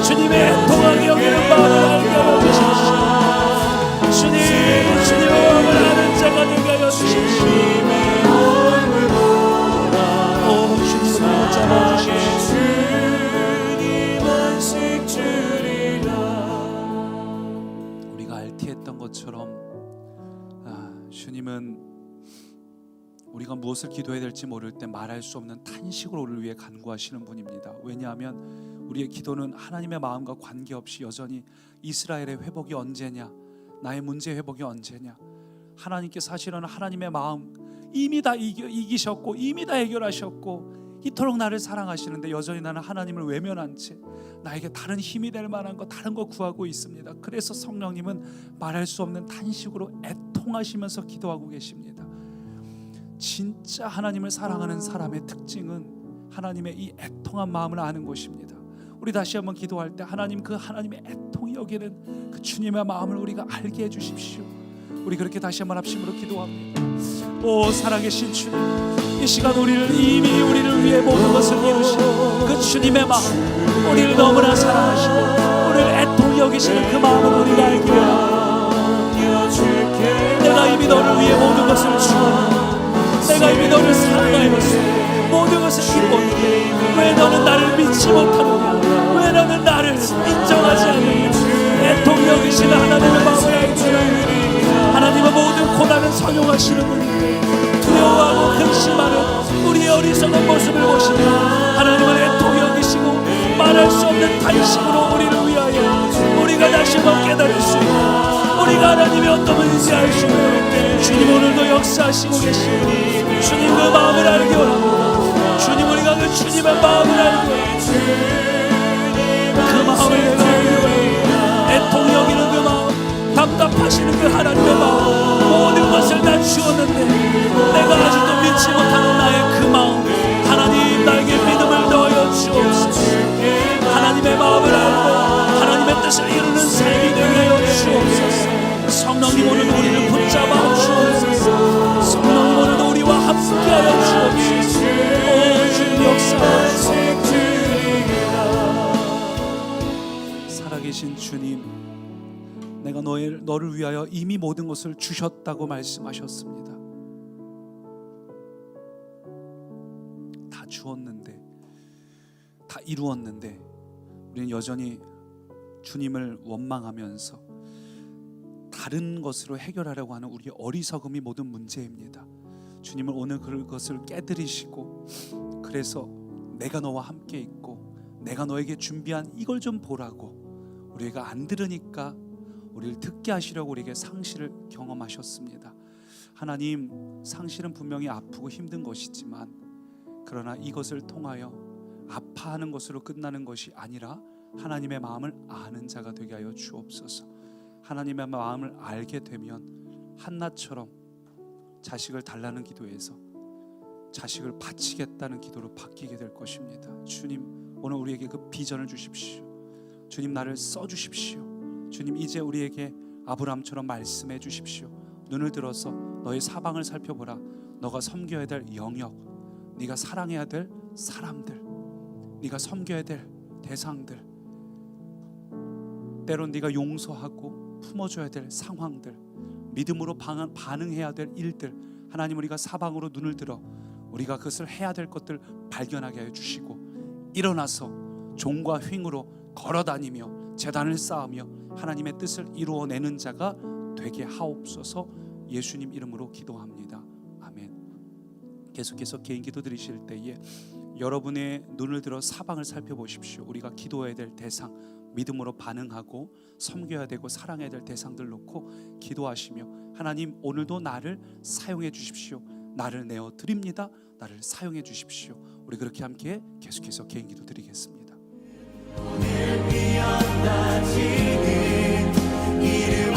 주님의 통하게 여기는 마음을 알게 하여 주십시오. 주님의 마음을 아는 자가 되게 하여 주십시오. 오, 주님을 잡아주십시오. 우리가 알티했던 것처럼 주님은 우리가 무엇을 기도해야 될지 모를 때 말할 수 없는 탄식으로 우리를 위해 간구하시는 분입니다. 왜냐하면 우리의 기도는 하나님의 마음과 관계없이 여전히 이스라엘의 회복이 언제냐, 나의 문제 회복이 언제냐, 하나님께 사실은 하나님의 마음 이미 다 이기셨고 이미 다 해결하셨고 이토록 나를 사랑하시는데 여전히 나는 하나님을 외면한 채 나에게 다른 힘이 될 만한 것, 다른 거 구하고 있습니다. 그래서 성령님은 말할 수 없는 탄식으로 애통하시면서 기도하고 계십니다. 진짜 하나님을 사랑하는 사람의 특징은 하나님의 이 애통한 마음을 아는 것입니다. 우리 다시 한번 기도할 때 하나님, 그 하나님의 애통이 여기는 그 주님의 마음을 우리가 알게 해주십시오. 우리 그렇게 다시 한번 합심으로 기도합니다. 오, 살아계신 주님, 이 시간 이미 우리를 위해 모든 것을 이루신 그 주님의 마음, 우리를 너무나 사랑하시고 우리를 애통히 여기시는 그 마음을 우리가 알기를 원합니다. 내가 이미 너를 위해 모든 것을 주었는데, 내가 이미 너를 사랑하였어. 모든 것을 이루었는데 왜 너는 나를 믿지 못하느냐, 왜 너는 나를 인정하지 않느냐. 애통히 여기시는 하나님의 마음을 알기 원합니다. 하나님은 모든 고난을 선용하시는 분인데 두려워하고 근심하는 우리의 어리석은 모습을 보시며 하나님은 애통히 여기시고 말할 수 없는 탄식으로 우리를 위하여 우리가 다시 한번 깨달을 수 있고 우리가 하나님이 어떤 분인지 알 수 있는 주님, 오늘도 역사하시고 계시고 주님 그 마음을 알기 원합니다. 주님, 우리가 그 주님의 마음을 알기 원합니다. 그 마음을 내가 알기 원합니다. 애통 여기는 그 마음, 답답하시는 그 하나님의 마음, 모든 것을 다 주었는데 내가 아직도 믿지 못하는 나의 그 마음, 하나님 나에게 믿음을 넣어 주옵소서. 하나님의 마음을 알고 하나님의 뜻을 이루는 삶이 되게 하여 주옵소서. 성령님, 오늘 우리를 붙잡아 주옵소서. 성령님, 오늘도 우리와 함께하여 주옵소서. 오, 주님 역사하소서. 살아계신 주님, 내가 너를 위하여 이미 모든 것을 주셨다고 말씀하셨습니다. 다 주었는데, 다 이루었는데 우리는 여전히 주님을 원망하면서 다른 것으로 해결하려고 하는 우리의 어리석음이 모든 문제입니다. 주님은 오늘 그것을 깨뜨리시고, 그래서 내가 너와 함께 있고 내가 너에게 준비한 이걸 좀 보라고, 우리가 안 들으니까 우리를 듣게 하시려고 우리에게 상실을 경험하셨습니다. 하나님, 상실은 분명히 아프고 힘든 것이지만 그러나 이것을 통하여 아파하는 것으로 끝나는 것이 아니라 하나님의 마음을 아는 자가 되게 하여 주옵소서. 하나님의 마음을 알게 되면 한나처럼 자식을 달라는 기도에서 자식을 바치겠다는 기도로 바뀌게 될 것입니다. 주님, 오늘 우리에게 그 비전을 주십시오. 주님, 나를 써주십시오. 주님, 이제 우리에게 아브라함처럼 말씀해 주십시오. 눈을 들어서 너의 사방을 살펴보라. 너가 섬겨야 될 영역, 네가 사랑해야 될 사람들, 네가 섬겨야 될 대상들, 때론 네가 용서하고 품어줘야 될 상황들, 믿음으로 반응해야 될 일들, 하나님, 우리가 사방으로 눈을 들어 우리가 그것을 해야 될 것들 발견하게 하여 주시고 일어나서 종과 횡으로 걸어다니며 제단을 쌓으며 하나님의 뜻을 이루어내는 자가 되게 하옵소서. 예수님 이름으로 기도합니다. 아멘. 계속해서 개인 기도 드리실 때에 여러분의 눈을 들어 사방을 살펴보십시오. 우리가 기도해야 될 대상, 믿음으로 반응하고 섬겨야 되고 사랑해야 될 대상들 놓고 기도하시며, 하나님, 오늘도 나를 사용해 주십시오. 나를 내어 드립니다. 나를 사용해 주십시오. 우리 그렇게 함께 계속해서 개인 기도 드리겠습니다. 오늘 위엄 다지는 이름